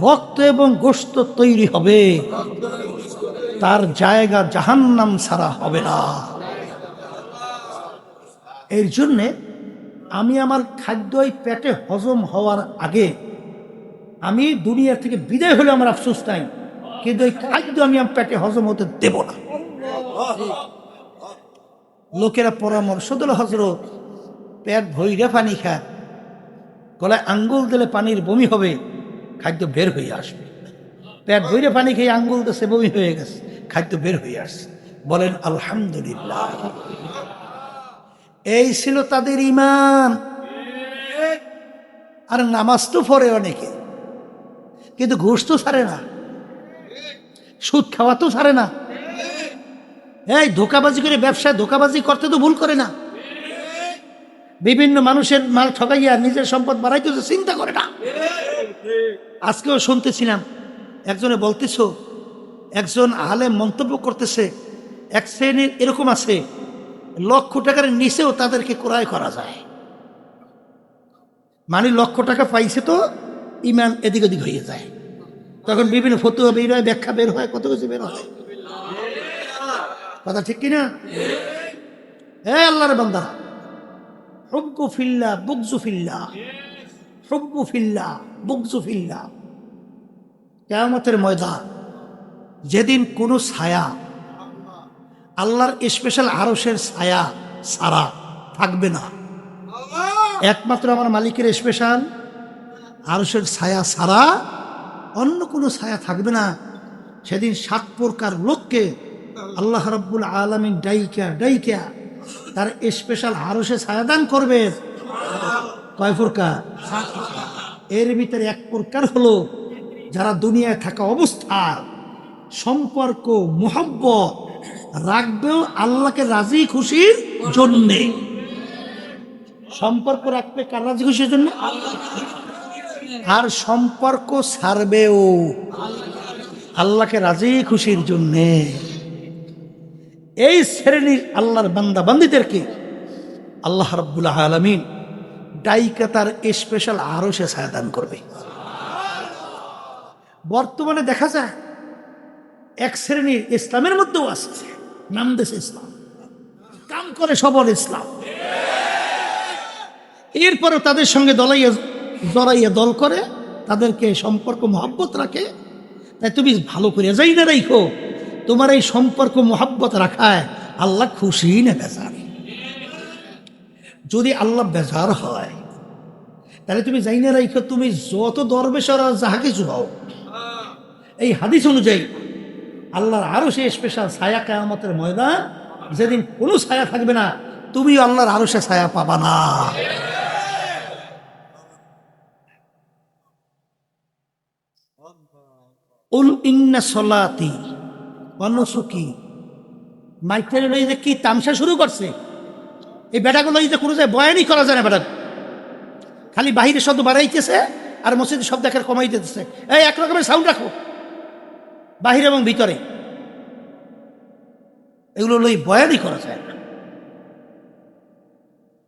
Speaker 2: রক্ত এবং গোশত তৈরি হবে, তার জায়গা জাহান্নাম ছাড়া হবে না। এর জন্যে আমি আমার খাদ্য পেটে হজম হওয়ার আগে, আমি দুনিয়া থেকে বিদায় হলে আমার আফসোস নাই, কিন্তু এই খাদ্য আমি আমার পেটে হজম হতে দেব না। লোকেরা পরামর্শ দিল, হজরত পেট ভইরা পানি খায়, গলায় আঙ্গুল দিলে পানির বমি হবে, খাদ্য বের হয়ে আসবে। পেট ভইরা পানি খেয়ে আঙ্গুল দিচ্ছে, বমি হয়ে গেছে, খাদ্য বের হয়ে আসছে। বলেন আলহামদুলিল্লাহ। এই ছিল তাদের ঈমান। আর নামাজ তো পড়ে অনেকে, কিন্তু ঘুষ তো ছাড়ে না, সুদ খাওয়া তো ছাড়ে না, এই ধোকাবাজি করে ব্যবসায় ধোকাবাজি করতে তো ভুল করে না, বিভিন্ন মানুষের মাল ঠকাইয়া নিজের সম্পদ বাড়াইতেছে, চিন্তা করে না। আজকেও শুনতেছিলাম একজনে বলতেছ, একজন আলেম মন্তব্য করতেছে, এক শ্রেণীর এরকম আছে লক্ষ টাকার নিচেও তাদেরকে ক্রয় করা যায়। মানে লক্ষ টাকা পাইছে তো ইমান এদিক ওদিক হয়ে যায়, তখন বিভিন্ন ফতুয়া বের হয়, ব্যাখ্যা বের হয়, কত কিছু বের হয়। কথা ঠিক কিনা? হে আল্লাহর বান্দা, হুব্বু ফিল্লাহ বুগজু ফিল্লাহ, হুব্বু ফিল্লাহ বুগজু ফিল্লাহ। কিয়ামতের ময়দান যেদিন কোনো ছায়া আল্লাহর স্পেশাল আরশের ছায়া ছাড়া থাকবে না, একমাত্র আমার মালিকের স্পেশাল আরশের ছায়া ছাড়া অন্য কোনো ছায়া থাকবে না। সেদিন 7 প্রকার লোককে আল্লাহ রাব্বুল আলামিন ডাইকা ডাইকা তার স্পেশাল আরশে ছায়া দান করবে। কয় প্রকার? এর ভিতরে এক প্রকার হলো যারা দুনিয়ায় থাকা অবস্থায় সম্পর্ক মুহাব্বত রাখবেও আল্লাহকে রাজি খুশির জন্যে। সম্পর্ক রাখবে কার রাজি খুশির জন্য? আর সম্পর্ক ছাড়বেও আল্লাহকে রাজি খুশির জন্যে। এই শ্রেণীর আল্লাহর বান্দা বান্দীদেরকে আল্লাহ রাব্বুল আলামিন ডাইকা তার স্পেশাল আরশে ছায়া দান করবে। বর্তমানে দেখা যায় এক শ্রেণীর ইসলামের মধ্যেও আছে, নাম দেশে ইসলাম, কাম করে সবল ইসলাম, এরপরও তাদের সঙ্গে জড়াইয়া দল করে, তাদেরকে সম্পর্ক মহব্বত রাখে। তাই তুমি ভালো করে যাই না রাখো, তোমার এই সম্পর্ক মহব্বত রাখায় আল্লাহ খুশি না বেজার? যদি আল্লাহ বেজার হয় তাহলে তুমি যাই না রাখো, তুমি যত দরবেশর যাহা কিছু হও, এই হাদিস অনুযায়ী আল্লাহর আরশে স্পেশাল ছায়া কিয়ামতের ময়দান যেদিন কোনো ছায়া থাকবে না, তুমি আল্লাহর আরশে ছায়া পাবা না। উল ইন্না সলাতি ওয়া নুসুকি। মাইকের লই যে কি তামসা শুরু করছে, এই বেটাগুলো এই যে কোনো যায় বয়ানই করা যায় না, বেটা খালি বাহিরে শব্দ বাড়াইতেছে আর মসজিদের শব্দ একের কমাই দিতেছে। এই এক রকমের সাউন্ড রাখো বাহিরে এবং ভিতরে, এগুলো লই বয়ানই করা যায় না।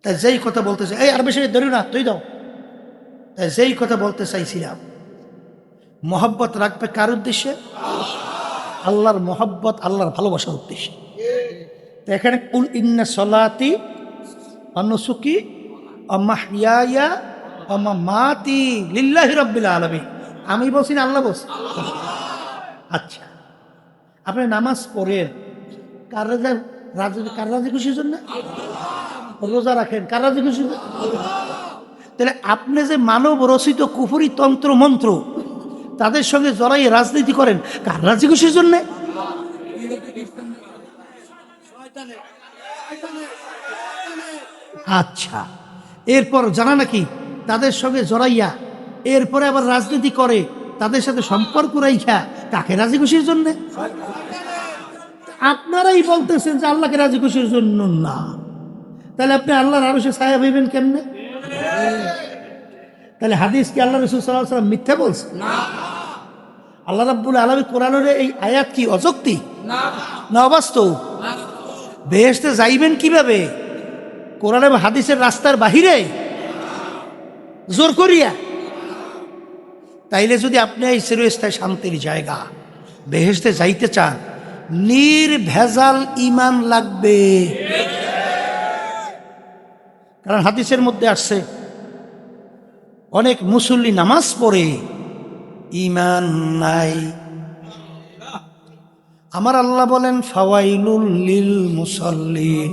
Speaker 2: তাই যেই কথা বলতেছে, এই আর বেশি ধরি না, তুই দাও। তাই যেই কথা বলতে চাইছিলাম, মহব্বত রাখবে কার উদ্দেশ্যে? আল্লাহর মহব্বত, আল্লাহর ভালোবাসার উদ্দেশ্যে। তো এখানে কুল ইন্না সলাতি ওয়া নুসুকি ওয়া মাহইয়ায়া ওয়া মামাতি লিল্লাহি রাব্বিল আলামিন। আমি বলছি না আল্লাহ বলছি? আচ্ছা, আপনি নামাজ পড়েন কার রাজি খুশির জন্য? রোজা রাখেন কার রাজি খুশির জন্য? তাহলে আপনি যে মানব রচিত কুফরি তন্ত্র মন্ত্র তাদের সঙ্গে জড়াই রাজনীতি করেন কার রাজি খুশির জন্য? আচ্ছা, এরপর জানা নাকি তাদের সঙ্গে জড়াইয়া এরপরে আবার রাজনীতি করে, তাদের সাথে সম্পর্ক রাইখা কাকে রাজি খুশির জন্য? আপনারাই বলতেছেন যে আল্লাহকে রাজি খুশির জন্য না, তাহলে আপনি আল্লাহর আরশে ছায়া পাইবেন কেমনে? তাহলে হাদিস কি আল্লাহ রাসূল সাল্লাল্লাহু আলাইহি ওয়াসাল্লাম মিথ্যা বলছে? আল্লাহ রাব্বুল আলামিন কোরআনের এই আয়াত কি অযৌক্তি না অবাস্তব? বেহেশতে যাইবেন কিভাবে? কোরআন এবং হাদিসের রাস্তার বাহিরে জোর করিয়া? তাইলে যদি আপনি এই চিরস্থায়ী শান্তির জায়গা বেহেশতে যাইতে চান, নির্ভেজাল ঈমান লাগবে। কারণ হাদিসের মধ্যে আসছে অনেক মুসল্লি নামাজ পড়ে ঈমান নাই। আমার আল্লাহ বলেন ফাওয়াইলুল লিল মুসাল্লিন,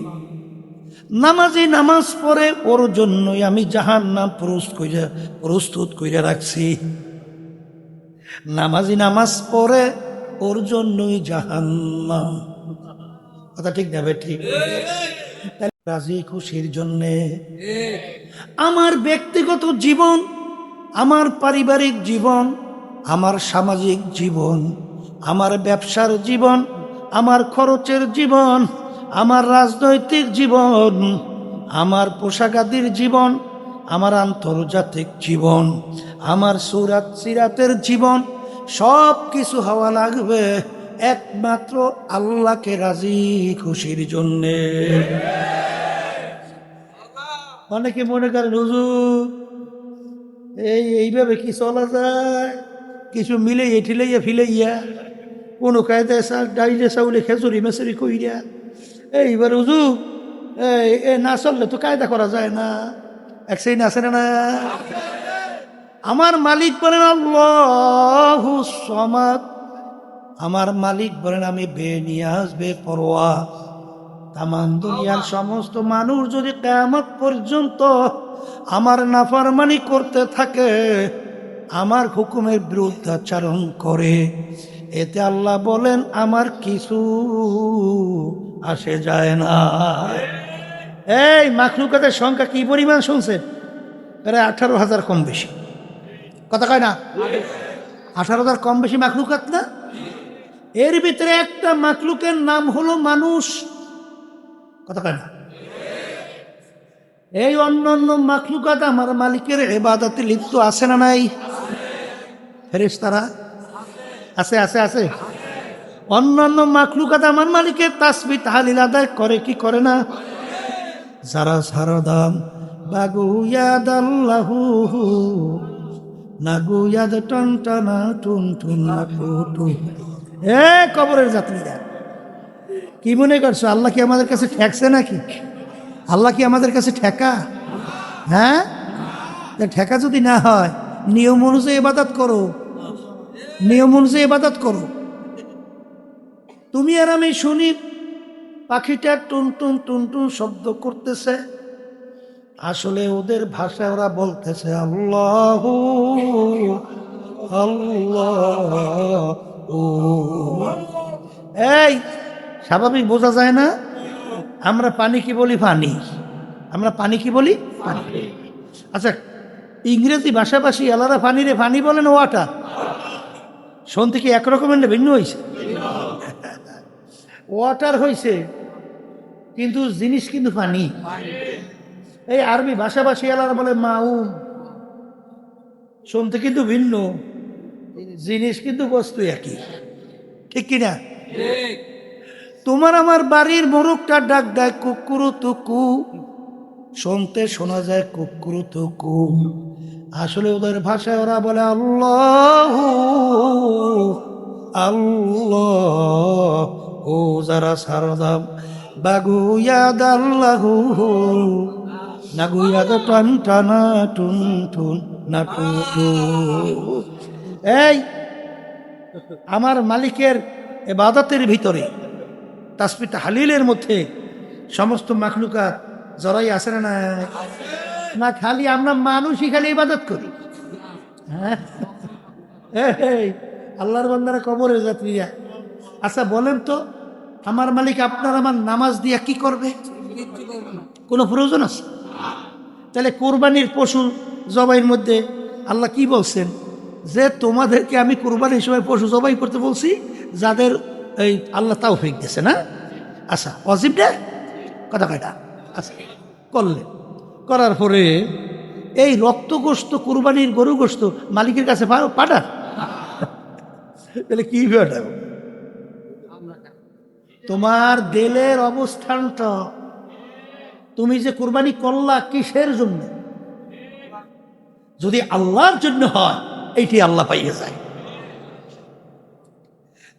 Speaker 2: নামাজি নামাজ পড়ে ওর জন্যই আমি জাহান্নাম প্রস্তুত কইরা রাখছি। নামাজি নামাজ পড়ে ওর জন্যই জাহান্নাম। কথা ঠিক না? ঠিক। রাজি খুশির জন্যে আমার ব্যক্তিগত জীবন, আমার পারিবারিক জীবন, আমার সামাজিক জীবন, আমার ব্যবসার জীবন, আমার খরচের জীবন, আমার রাজনৈতিক জীবন, আমার পোশাকাদির জীবন, আমার আন্তর্জাতিক জীবন, আমার সুরাত সিরাতের জীবন, সব কিছু হওয়া লাগবে একমাত্র আল্লাহকে রাজি খুশির জন্যে। অনেকে মনে করেন হুজুর এইভাবে কি চলা যায়, কিছু মিলে ঠেলাইয়া ফিলাইয়া কোনো কায়দায় ডাইলে চাউলে খেজুরি মেচুরি কইরা এইবার হুজুর না চললে তো কায়দা করা যায় না। এক সেই আছে না? আমার মালিক বলেন আল্লাহু সামাদ, আমার মালিক বলেন আমি বেনিয়াজ বেপরোয়া। তামাম দুনিয়ার সমস্ত মানুষ যদি কিয়ামত পর্যন্ত আমার নাফরমানি করতে থাকে, আমার হুকুমের বিরুদ্ধাচরণ করে, এতে আল্লাহ বলেন আমার কিছু আসে যায় না। এই মাখলুকাতের সংখ্যা কি পরিমাণ শুনছেন? প্রায় 18,000 কম বেশি, কথা কয় না? 18,000 কম বেশি মাখলুকাত না? এর ভিতরে একটা মাখলুকের নাম হলো মানুষ, কথা কয় না? এই অন্যান্য মাখলুকাত আমার মালিকের ইবাদতে লিপ্ত আছে না নাই? ফেরেশতারা আছে আছে আছে। অন্যান্য মাখলুকাত আমার মালিকের তাসবিহ তাহলিল আদায় করে কি করে না? যারা সারদাম বাগুয়াদ আল্লাহু নাগুয়াদ টনটনা টুন টুন নাটু। এ কবরের যাত্রীরা কি মনে করছো আল্লাহ কি আমাদের কাছে ঠেকছে নাকি? আল্লাহ কি আমাদের কাছে ঠেকা? হ্যাঁ, ঠেকা যদি না হয় নিয়ম অনুযায়ী ইবাদত করো, নিয়ম অনুযায়ী ইবাদত করো। তুমি আর আমি শুনি পাখিটা টুন টুন টুন টুন শব্দ করতেছে, আসলে ওদের ভাষায় ওরা বলতেছে আল্লাহ আল্লাহ। এই স্বাভাবিক বোঝা যায় না? আমরা পানি কি বলি? পানি। আমরা পানি কি বলি? পানি। আচ্ছা, ইংরেজি ভাষাভাষী আলাদা পানিরে পানি বলেন ওয়াটার, শুনতে কি একরকমের না ভিন্ন হয়েছে? ওয়াটার হয়েছে কিন্তু জিনিস কিন্তু পানি। এই আরবি ভাষাভাষী আলাদা বলে মাউম, শুনতে কিন্তু ভিন্ন, জিনিস কিন্তু বস্তু একই, ঠিক কিনা? তোমার আমার বাড়ির মোরগটা ডাক দেয় কুকুরু তুকু, শুনতে শোনা যায় কুকুরু তুকু, আসলে ওদের ভাষায় ওরা বলে আল্লাহ আল্লাহ। ও যারা সারদাম বাগুয়াদ আল্লাহু নাগুয়াদ টান টানা টুন টুন নাটু। এই আমার মালিকের ইবাদতের ভিতরে তাসবিহ তাহলিলের মধ্যে সমস্ত মাখলুকাত জড়াই আছে না? না খালি আমরা মানুষই খালি ইবাদত করি? হ্যাঁ, আল্লাহর বান্দারা কবরের যাত্রীরা। আচ্ছা বলেন তো, আমার মালিক আপনার আমার নামাজ দিয়া কি করবে? কোনো প্রয়োজন আছে? তাহলে কোরবানির পশু জবাইয়ের মধ্যে আল্লাহ কি বলছেন? যে তোমাদেরকে আমি কোরবানির সময় পশু জবাই করতে বলছি যাদের এই আল্লাহ তাওফিক দিয়েছে না। আচ্ছা ওয়াজিব না, কথা কয়টা? আচ্ছা করলেন, করার পরে এই রক্তগ্রস্ত কোরবানির গরু গোস্ত মালিকের কাছে পাঠান, তাহলে কি পাঠাবো? তোমার দিলের অবস্থানটা, তুমি যে কোরবানি করলা কিসের জন্য? যদি আল্লাহর জন্য হয় এইটি আল্লাহ পাইয়ে যায়।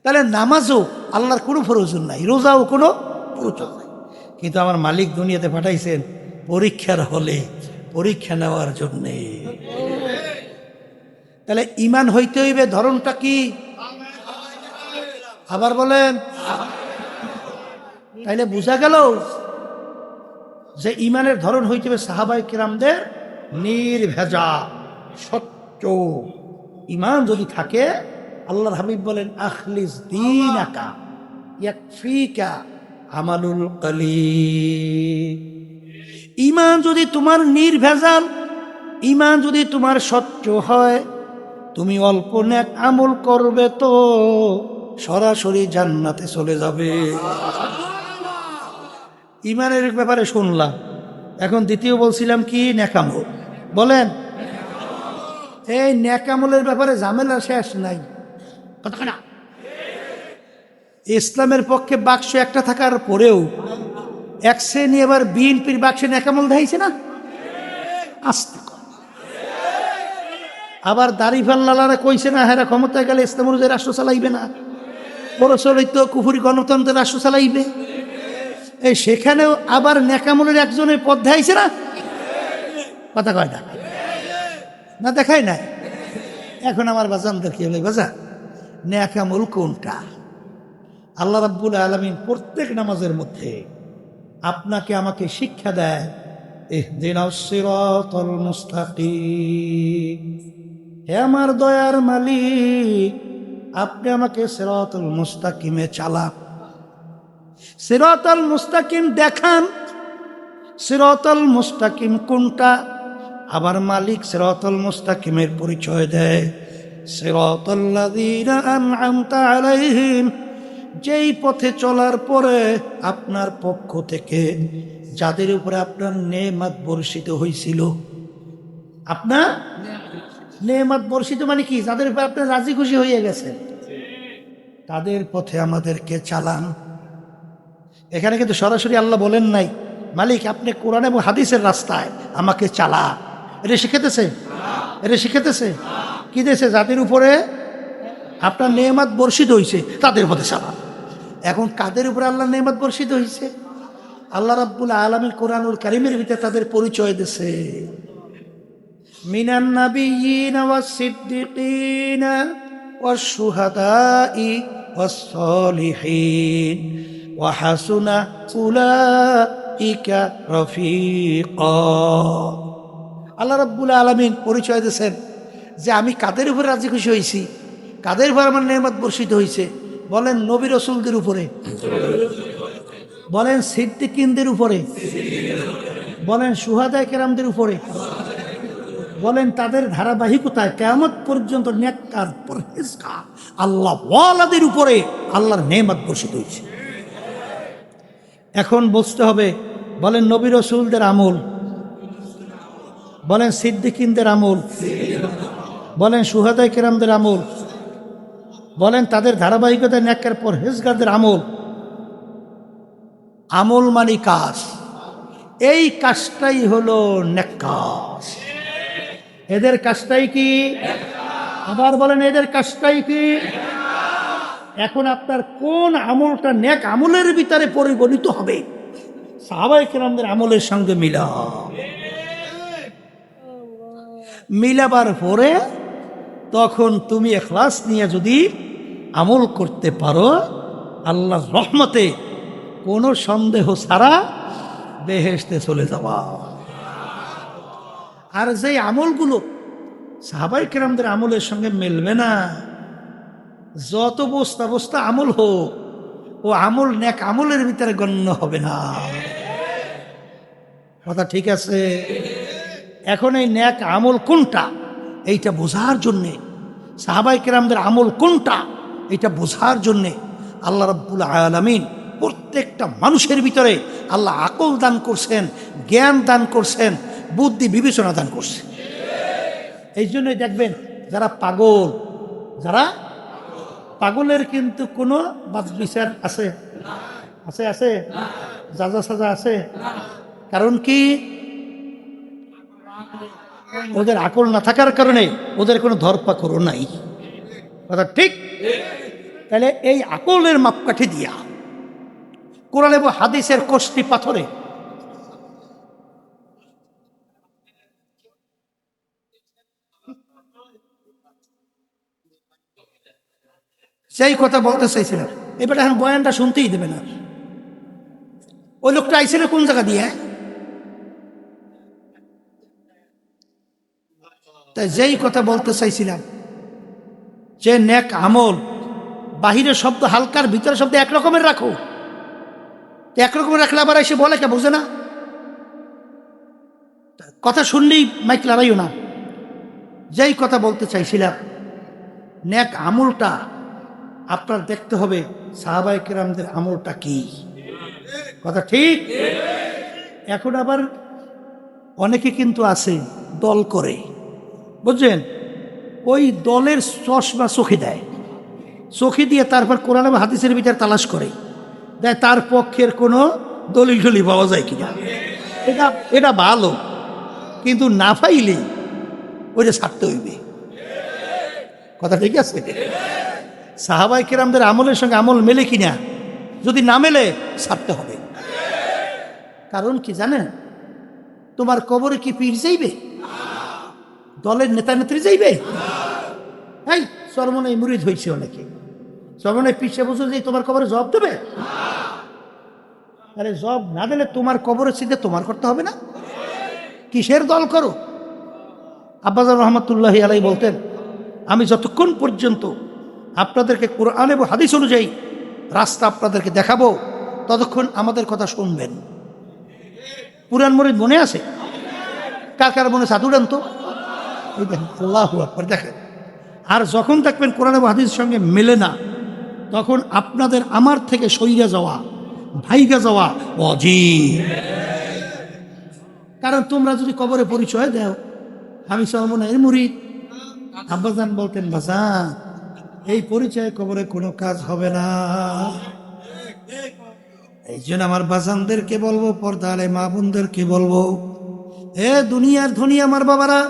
Speaker 2: তাহলে নামাজও আল্লাহর কোনো প্রয়োজন নাই, রোজাও কোনো প্রয়োজন নাই, কিন্তু আমার মালিক দুনিয়াতে পাঠাইছেন পরীক্ষার হলে পরীক্ষা নেওয়ার জন্যে। তাহলে ইমান হইতে হইবে ধরনটা কি? আবার বলেন। তাইলে বোঝা গেল যে ইমানের ধরন হইতে হবে সাহাবায়ে কেরামদের নির্ভেজা সত্য ইমান যদি থাকে। আল্লাহর হাবিব বলেন আখলিস দীনাকা ইয়াকফিকা আমালুল কলিল। ইমান যদি তোমার নির্ভেজাল, ইমান যদি তোমার স্বচ্ছ হয়, তুমি অল্প নেক আমল করবে তো সরাসরি জান্নাতে চলে যাবে। ইমানের ব্যাপারে শুনলাম, এখন দ্বিতীয় বলছিলাম কি নেকামল। বলেন, এই নেকামলের ব্যাপারে ঝামেলা শেষ নাই। কথা না, ইসলামের পক্ষে বাক্স একটা থাকার পরেও এক শ্রেণী এবার বিএনপির বাক্সে নেকামল দেখাইছে না। আস্তে আবার দাড়িফাল্লারা কইছে না, হ্যাঁ ক্ষমতায় গেলে ইসলাম অনুযায়ী রাষ্ট্র চালাইবে না, প্রচলিত কুফরি গণতন্ত্রের রাষ্ট্র চালাইবে। এই সেখানেও আবার নেকামলের একজনের পথ দেখাইছে না। কথা কয় না, না দেখাই নাই। এখন আমার বাজানদের কি হলো, বাজা নেকামল কোনটা? আল্লাহ রাব্বুল আলামিন প্রত্যেক নামাজের মধ্যে আপনাকে আমাকে শিক্ষা দেয়, ইহদিনাস সিরাতাল মুস্তাকিম। হে আমার দয়ার মালিক, আপনি আমাকে সিরাতাল মুস্তাকিমে চালান, সিরাতাল মুস্তাকিম দেখান। সিরাতাল মুস্তাকিম কোনটা? আবার মালিক সিরাতাল মুস্তাকিমের পরিচয় দেয়, সিরাতাল্লাযীনা আন'আমতা আলাইহিম, যেই পথে চলার পরে আপনার পক্ষ থেকে যাদের উপরে আপনার নেয়ামত বর্ষিত হয়েছিল। আপনার নেয়ামত বর্ষিত মানে কি? যাদের উপরে আপনি রাজি খুশি হয়ে গেছেন, তাদের পথে আমাদেরকে চালান। এখানে কিন্তু সরাসরি আল্লাহ বলেন নাই, মালিক আপনি কোরআন এবং হাদিসের রাস্তায় আমাকে চালা। এটা শিখাতেছে, এটা শিখাতেছে কি দেশে? যাদের উপরে আপনার নেয়ামত বর্ষিত হয়েছে তাদের পথে চালা। এখন কাদের উপরে আল্লাহ নেয়ামত বর্ষিত হয়েছে? আল্লাহ রাব্বুল আলামিন কোরআনুল কারীমের ভিতরে তাদের পরিচয় দিয়েছে, মিনান নাবিয়্যিনা ওয়াস সিদ্দিকিনা ওয়াশ শুহাদাই ওয়াস সালিহিন ওয়া হাসুনা উলাইকা রফিকা। আল্লাহ রাব্বুল আলামিন পরিচয় দিয়েছেন যে আমি কাদের উপরে রাজি খুশি হয়েছি, কাদের উপর আমার নেয়ামত বর্ষিত হয়েছে। বলেন নবী রাসূলদের উপরে, বলেন সিদ্দিকিনদের উপরে, বলেন শুহাদায়ে কেরামদের উপরে, বলেন তাদের ধারাবাহিকতায় কিয়ামত পর্যন্ত নেককার পরহেজগার আল্লাহ ওয়ালাদের উপরে আল্লাহর নেয়ামত বর্ষিত হয়েছে। এখন বুঝতে হবে, বলেন নবী রাসূলদের আমল, বলেন সিদ্দিকিনদের আমল, বলেন শুহাদায়ে কেরামদের আমল, বলেন তাদের ধারাবাহিকতায় নেককার পরহেজগারদের আমল। আমল মানে কাজ, এই কাজটাই হলো নেক কাজ। এদের কাজটাই কি? আবার বলেন এদের কাজটাই কি? এখন আপনার কোন আমলটা নেক আমলের ভিতরে পরিগণিত হবে? সাহাবায়ে কেরামদের আমলের সঙ্গে মিলাবার পরে তখন তুমি ইখলাস নিয়ে যদি আমল করতে পারো, আল্লাহর রহমতে কোনো সন্দেহ ছাড়া বেহেশতে চলে যাওয়া। আর যে আমলগুলো সাহাবায়ে কেরামদের আমলের সঙ্গে মিলবে না, যত বস্তা বস্তা আমল হোক, ও আমল নেক আমলের ভিতরে গণ্য হবে না। কথা ঠিক আছে? এখন এই নেক আমল কোনটা এইটা বোঝার জন্যে, সাহাবায়ে কেরামদের আমল কোনটা এটা বোঝার জন্যে আল্লাহ রাব্বুল আলামিন প্রত্যেকটা মানুষের ভিতরে আল্লাহ আকল দান করছেন, জ্ঞান দান করছেন, বুদ্ধি বিবেচনা দান করছেন। এই জন্যই দেখবেন যারা পাগল, যারা পাগলের কিন্তু কোনো বাদ বিচার আছে? আছে আছে যাজা সাজা আছে? কারণ কি? ওদের আকল না থাকার কারণে ওদের কোনো ধরপাকড়ও নাই। কথা ঠিক? তাহলে এই আকলের মাপকাঠি দিয়া কোরআন এবং হাদিসের কষ্টি পাথরে সেই কথা বলতে চাইছিলাম। এবার এখন বয়ানটা শুনতেই দেবে না। ওই লোকটা আইছিল কোন জায়গা দিয়ে? তাই যেই কথা বলতে চাইছিলাম যে নেক আমল বাহিরের শব্দ হালকার, ভিতরের শব্দ একরকমের রাখো। একরকমের রাখলে আবার এসে বলে কে বোঝে না? কথা শুনলেই মাইক লড়াইও না। যেই কথা বলতে চাইছিলাম, নেক আমলটা আপনার দেখতে হবে সাহাবায়ে কেরামদের আমলটা কি। কথা ঠিক? এখন আবার অনেকে কিন্তু আছে দল করে, বুঝছেন? ওই দলের চশমা চোখে দেয়, চোখে দিয়ে তারপর কোরআন এবং হাদিসের ভিতর তালাশ করে দেয় তার পক্ষের কোনো দলিল টলি পাওয়া যায় কিনা। এটা এটা ভালো, কিন্তু না পাইলে ওইটা ছাড়তে হইবে। কথা ঠিক আছে? সাহাবাই কেরামদের আমলের সঙ্গে আমল মেলে কিনা, যদি না মেলে ছাড়তে হবে। কারণ কি জানেন? তোমার কবরে কি পীর যাইবে? দলের নেতা নেত্রী যাইবে? এই চরমনে মুরিদ হয়েছে অনেকে, চরমনে পিছিয়ে বসে যে তোমার কবরে জবাব দেবে? আরে জব না দিলে তোমার কবরের সিদ্ধে তোমার করতে হবে না? কিসের দল করো? আব্বাজান রহমতুল্লাহি আলাই বলতেন, আমি যতক্ষণ পর্যন্ত আপনাদেরকে কোরআন এবং হাদিস অনুযায়ী রাস্তা আপনাদেরকে দেখাবো, ততক্ষণ আমাদের কথা শুনবেন। পুরান মরিদ মনে আছে? কার কার মনে আছে? উড়ান তো, এই দেখেন, আল্লাহু আকবার, দেখেন। আর যখন দেখবেন কোরআন এবং হাদিসের সঙ্গে মেলে না, তখন আপনাদের আমার থেকে সইরা যাওয়া, ভাইগা যাওয়া অজীব। কারণ তোমরা যদি কবরে পরিচয় দাও আমি চরমনের মুরিদ, আব্বাজান বলতেন, বাজান এই পরিচয় কবরে কোনো কাজ হবে না। এই জন্য আমার বাজানদেরকে বলবো, পর্দালে মা বোনদেরকে বলবো, হে দুনিয়ার ধনী আমার বাবারা,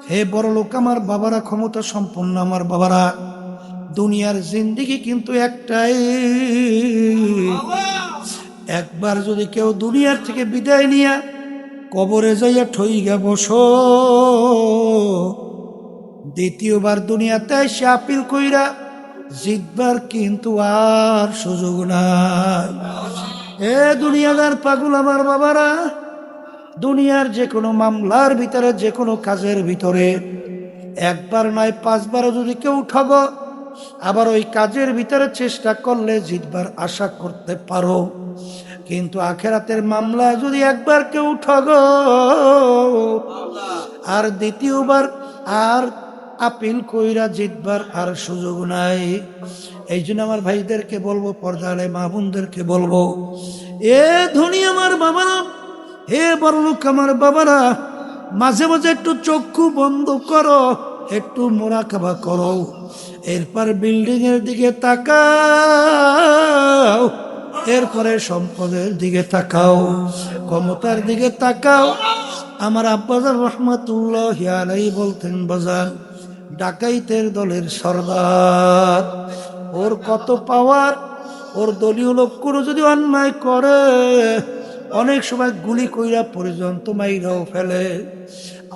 Speaker 2: হে বড় লোক আমার বাবারা, ক্ষমতা সম্পন্ন আমার বাবারা, দুনিয়ার জিন্দেগি কিন্তু একটাই। একবার যদি কেউ দুনিয়ার থেকে বিদায় নিয়া কবরে যাইয়া ঠইগা বসো, দ্বিতীয়বার দুনিয়াতে সে আপিল কইরা জিতবার কিন্তু আর সুযোগ নাই। এ দুনিয়াদার পাগল আমার বাবারা, দুনিয়ার যে কোনো মামলার ভিতরে, যে কোনো কাজের ভিতরে একবার নয় 5 বারও যদি কেউ ঠগ, আবার ওই কাজের ভিতরে চেষ্টা করলে জিতবার আশা করতে পারো। কিন্তু আখেরাতের মামলায় যদি একবার কেউ ঠগ, আর দ্বিতীয়বার আর আপিল কইরা জিতবার আর সুযোগ নাই। এই জন্য আমার ভাইদেরকে বলবো, পর্দালে মা বোনদেরকে বলবো, এ ধনী আমার বাবারা, হে বড় লোক আমার বাবারা, মাঝে মাঝে একটু চক্ষু বন্ধ করো, একটু মোরাকাবা করো, এরপর বিল্ডিং এর দিকে তাকাও, এরপরে সম্পদের দিকে তাকাও, ক্ষমতার দিকে তাকাও। আমার আব্বাজান রহমাতুল্লাহি আলাইহি বলতেন, বাজান ডাকাইতের দলের সর্দার, ওর কত পাওয়ার, ওর দলীয় লোক কোনো যদি অন্যায় করে অনেক সময় গুলি কইরা পর্যন্ত মাইরাও ফেলে।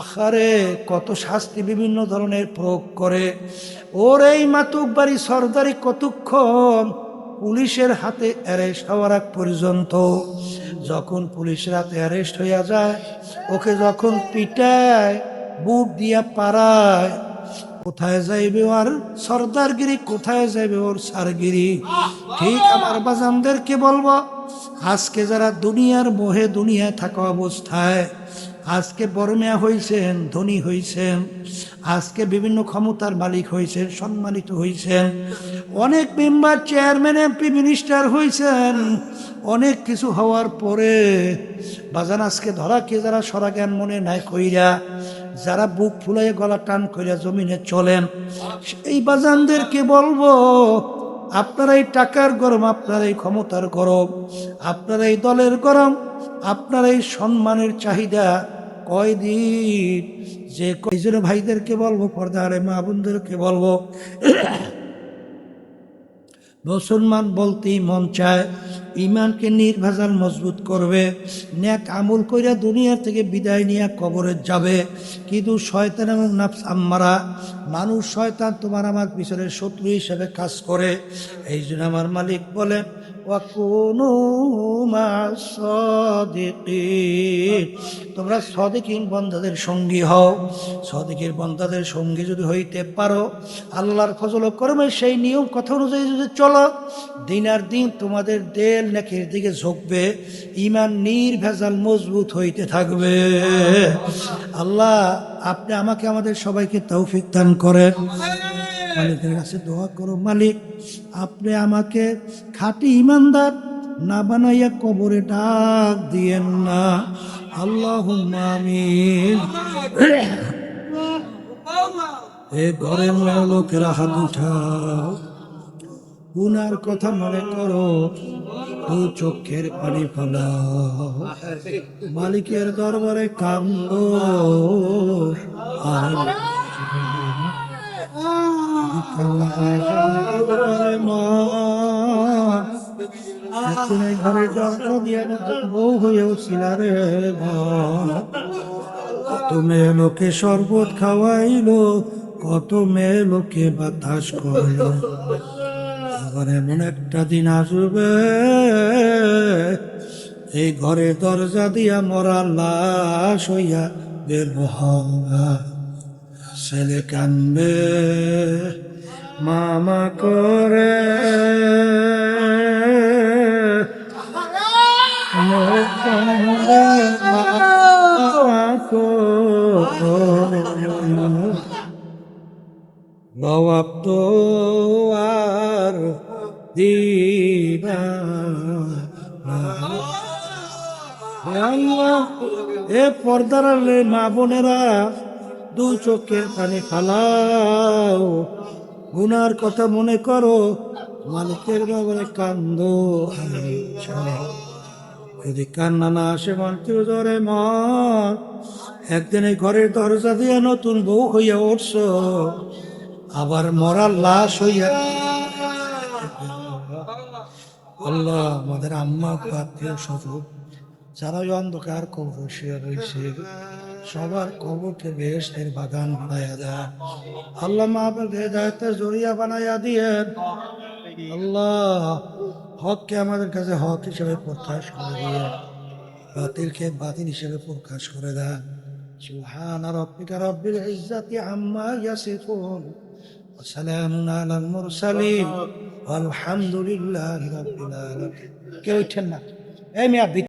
Speaker 2: আখারে কত শাস্তি বিভিন্ন ধরনের প্রয়োগ করে। ওর এই মাতুক বাড়ি সর্দারি কতক্ষণ পুলিশের হাতে অ্যারেস্ট হওয়ার আগ পর্যন্ত। যখন পুলিশের হাতে অ্যারেস্ট হইয়া যায়, ওকে যখন পিটায়, বুট দিয়া পাড়ায়, কোথায় যাইবে আর সর্দারগিরি, কোথায় যাইবে ওর সারগিরি? ঠিক আমার বাজানদেরকে বলবো, আজকে যারা দুনিয়ার মোহে দুনিয়ায় থাকা অবস্থায় আজকে বড় মেয়া হয়েছেন, ধনী হয়েছেন, আজকে বিভিন্ন ক্ষমতার মালিক হয়েছেন, সম্মানিত হয়েছেন, অনেক মেম্বার, চেয়ারম্যান, এমপি, মিনিস্টার হয়েছেন, অনেক কিছু হওয়ার পরে বাজান আজকে ধরাকে যারা সরাজ্ঞান মনে নাই কইরা, যারা বুক ফুলাইয়ে গলা টান কইরা জমিনে চলেন, এই বাজানদেরকে বলবো, আপনারা এই টাকার গরম, আপনার এই ক্ষমতার গরম, আপনার এই দলের গরম, আপনার এই সম্মানের চাহিদা কয়দিন যে? এই জন্য ভাইদেরকে বলবো, পর্দারে মা বোনদেরকে বলবো, মুসলমান বলতেই মন চায় ইমানকে নির্ভেজাল মজবুত করবে, নেক আমল কইরা দুনিয়া থেকে বিদায় নিয়ে কবরে যাবে। কিন্তু শয়তান এবং নাফস আম্মারা, মানুষ শয়তান তোমার আমার পিছনে শত্রু হিসেবে কাজ করে। এই জন্য আমার মালিক বলে, ওয়াকুনু মা'আস সাদিকিন, তোমরা সাদিকিন বান্দাদের সঙ্গী হও। সাদিকের বান্দাদের সঙ্গী যদি হইতে পারো, আল্লাহর ফজল ও করমে সেই নিয়ম কথা অনুযায়ী যদি চলো, দিন আর দিন তোমাদের দেল নেকের দিকে ঝুঁকবে, ঈমান নির্ভেজাল মজবুত হইতে থাকবে। আল্লাহ আপনি আমাকে আমাদের সবাইকে তৌফিক দান করেন। মালিকের কাছে দোয়া করো, মালিক আপনি আমাকে খাঁটি ইমানদার
Speaker 1: না বানাইয়া কবরে ডাক দিয়েন না। আল্লাহুম্মা আমিন। এ ঘরের লোকেরা হাত উঠাও, গুনার কথা মনে করো, দু চোখের পানি ফেলাও, মালিকের দরবারে কান্দো। আর ঘরে জন্ম দিয়ে বউ হয়েও ছিলারে, কত মেয়ে লোকে শরবত খাওয়াইলো, কত মেয়ে লোকে বাতাস করলো। আবার এমন একটা দিন আসবে, এই ঘরে দরজা দিয়া মরা লাশ হইয়া বের হওয়া। ছেলে কান্দবে মামা করে, নবাব তো আর দিবা না। এ পর্দার মা বোনেরা, দু চোখের পানি ফালাও, গুনার কথা মনে করো, মালিকের ব্যাপারে কান্দো। যদি কান্না না আসে মন্ত্রী ধরে মন, একদিন এই ঘরের দরজা দিয়ে নতুন বউ হইয়া উঠছ, আবার মরার লাশ হইয়া। আল্লাহ আমাদের আম্মা আত্মীয় স্বজন যারা অন্ধকার কবর শুয়ে রয়েছে, সবার কবরকে বেহেশতের বাগান বানাইয়া দেয়। আল্লাহ মা বাবার হেদায়েতের জরিয়া বানাইয়া দিয়েন। আল্লাহ হককে আমাদের কাছে হক হিসেবে প্রকাশ করে দিয়ে, বাতিলকে বাতিল হিসেবে প্রকাশ করে দেন। সুবহানা রাব্বিকা রাব্বিল ইজ্জাতি আম্মা ইয়াসিফুন, ওয়া সালামুন আলাল মুরসালিন, আলহামদুলিল্লাহি রাব্বিল আলামিন। কেউ উঠেন না, এই মিয়া।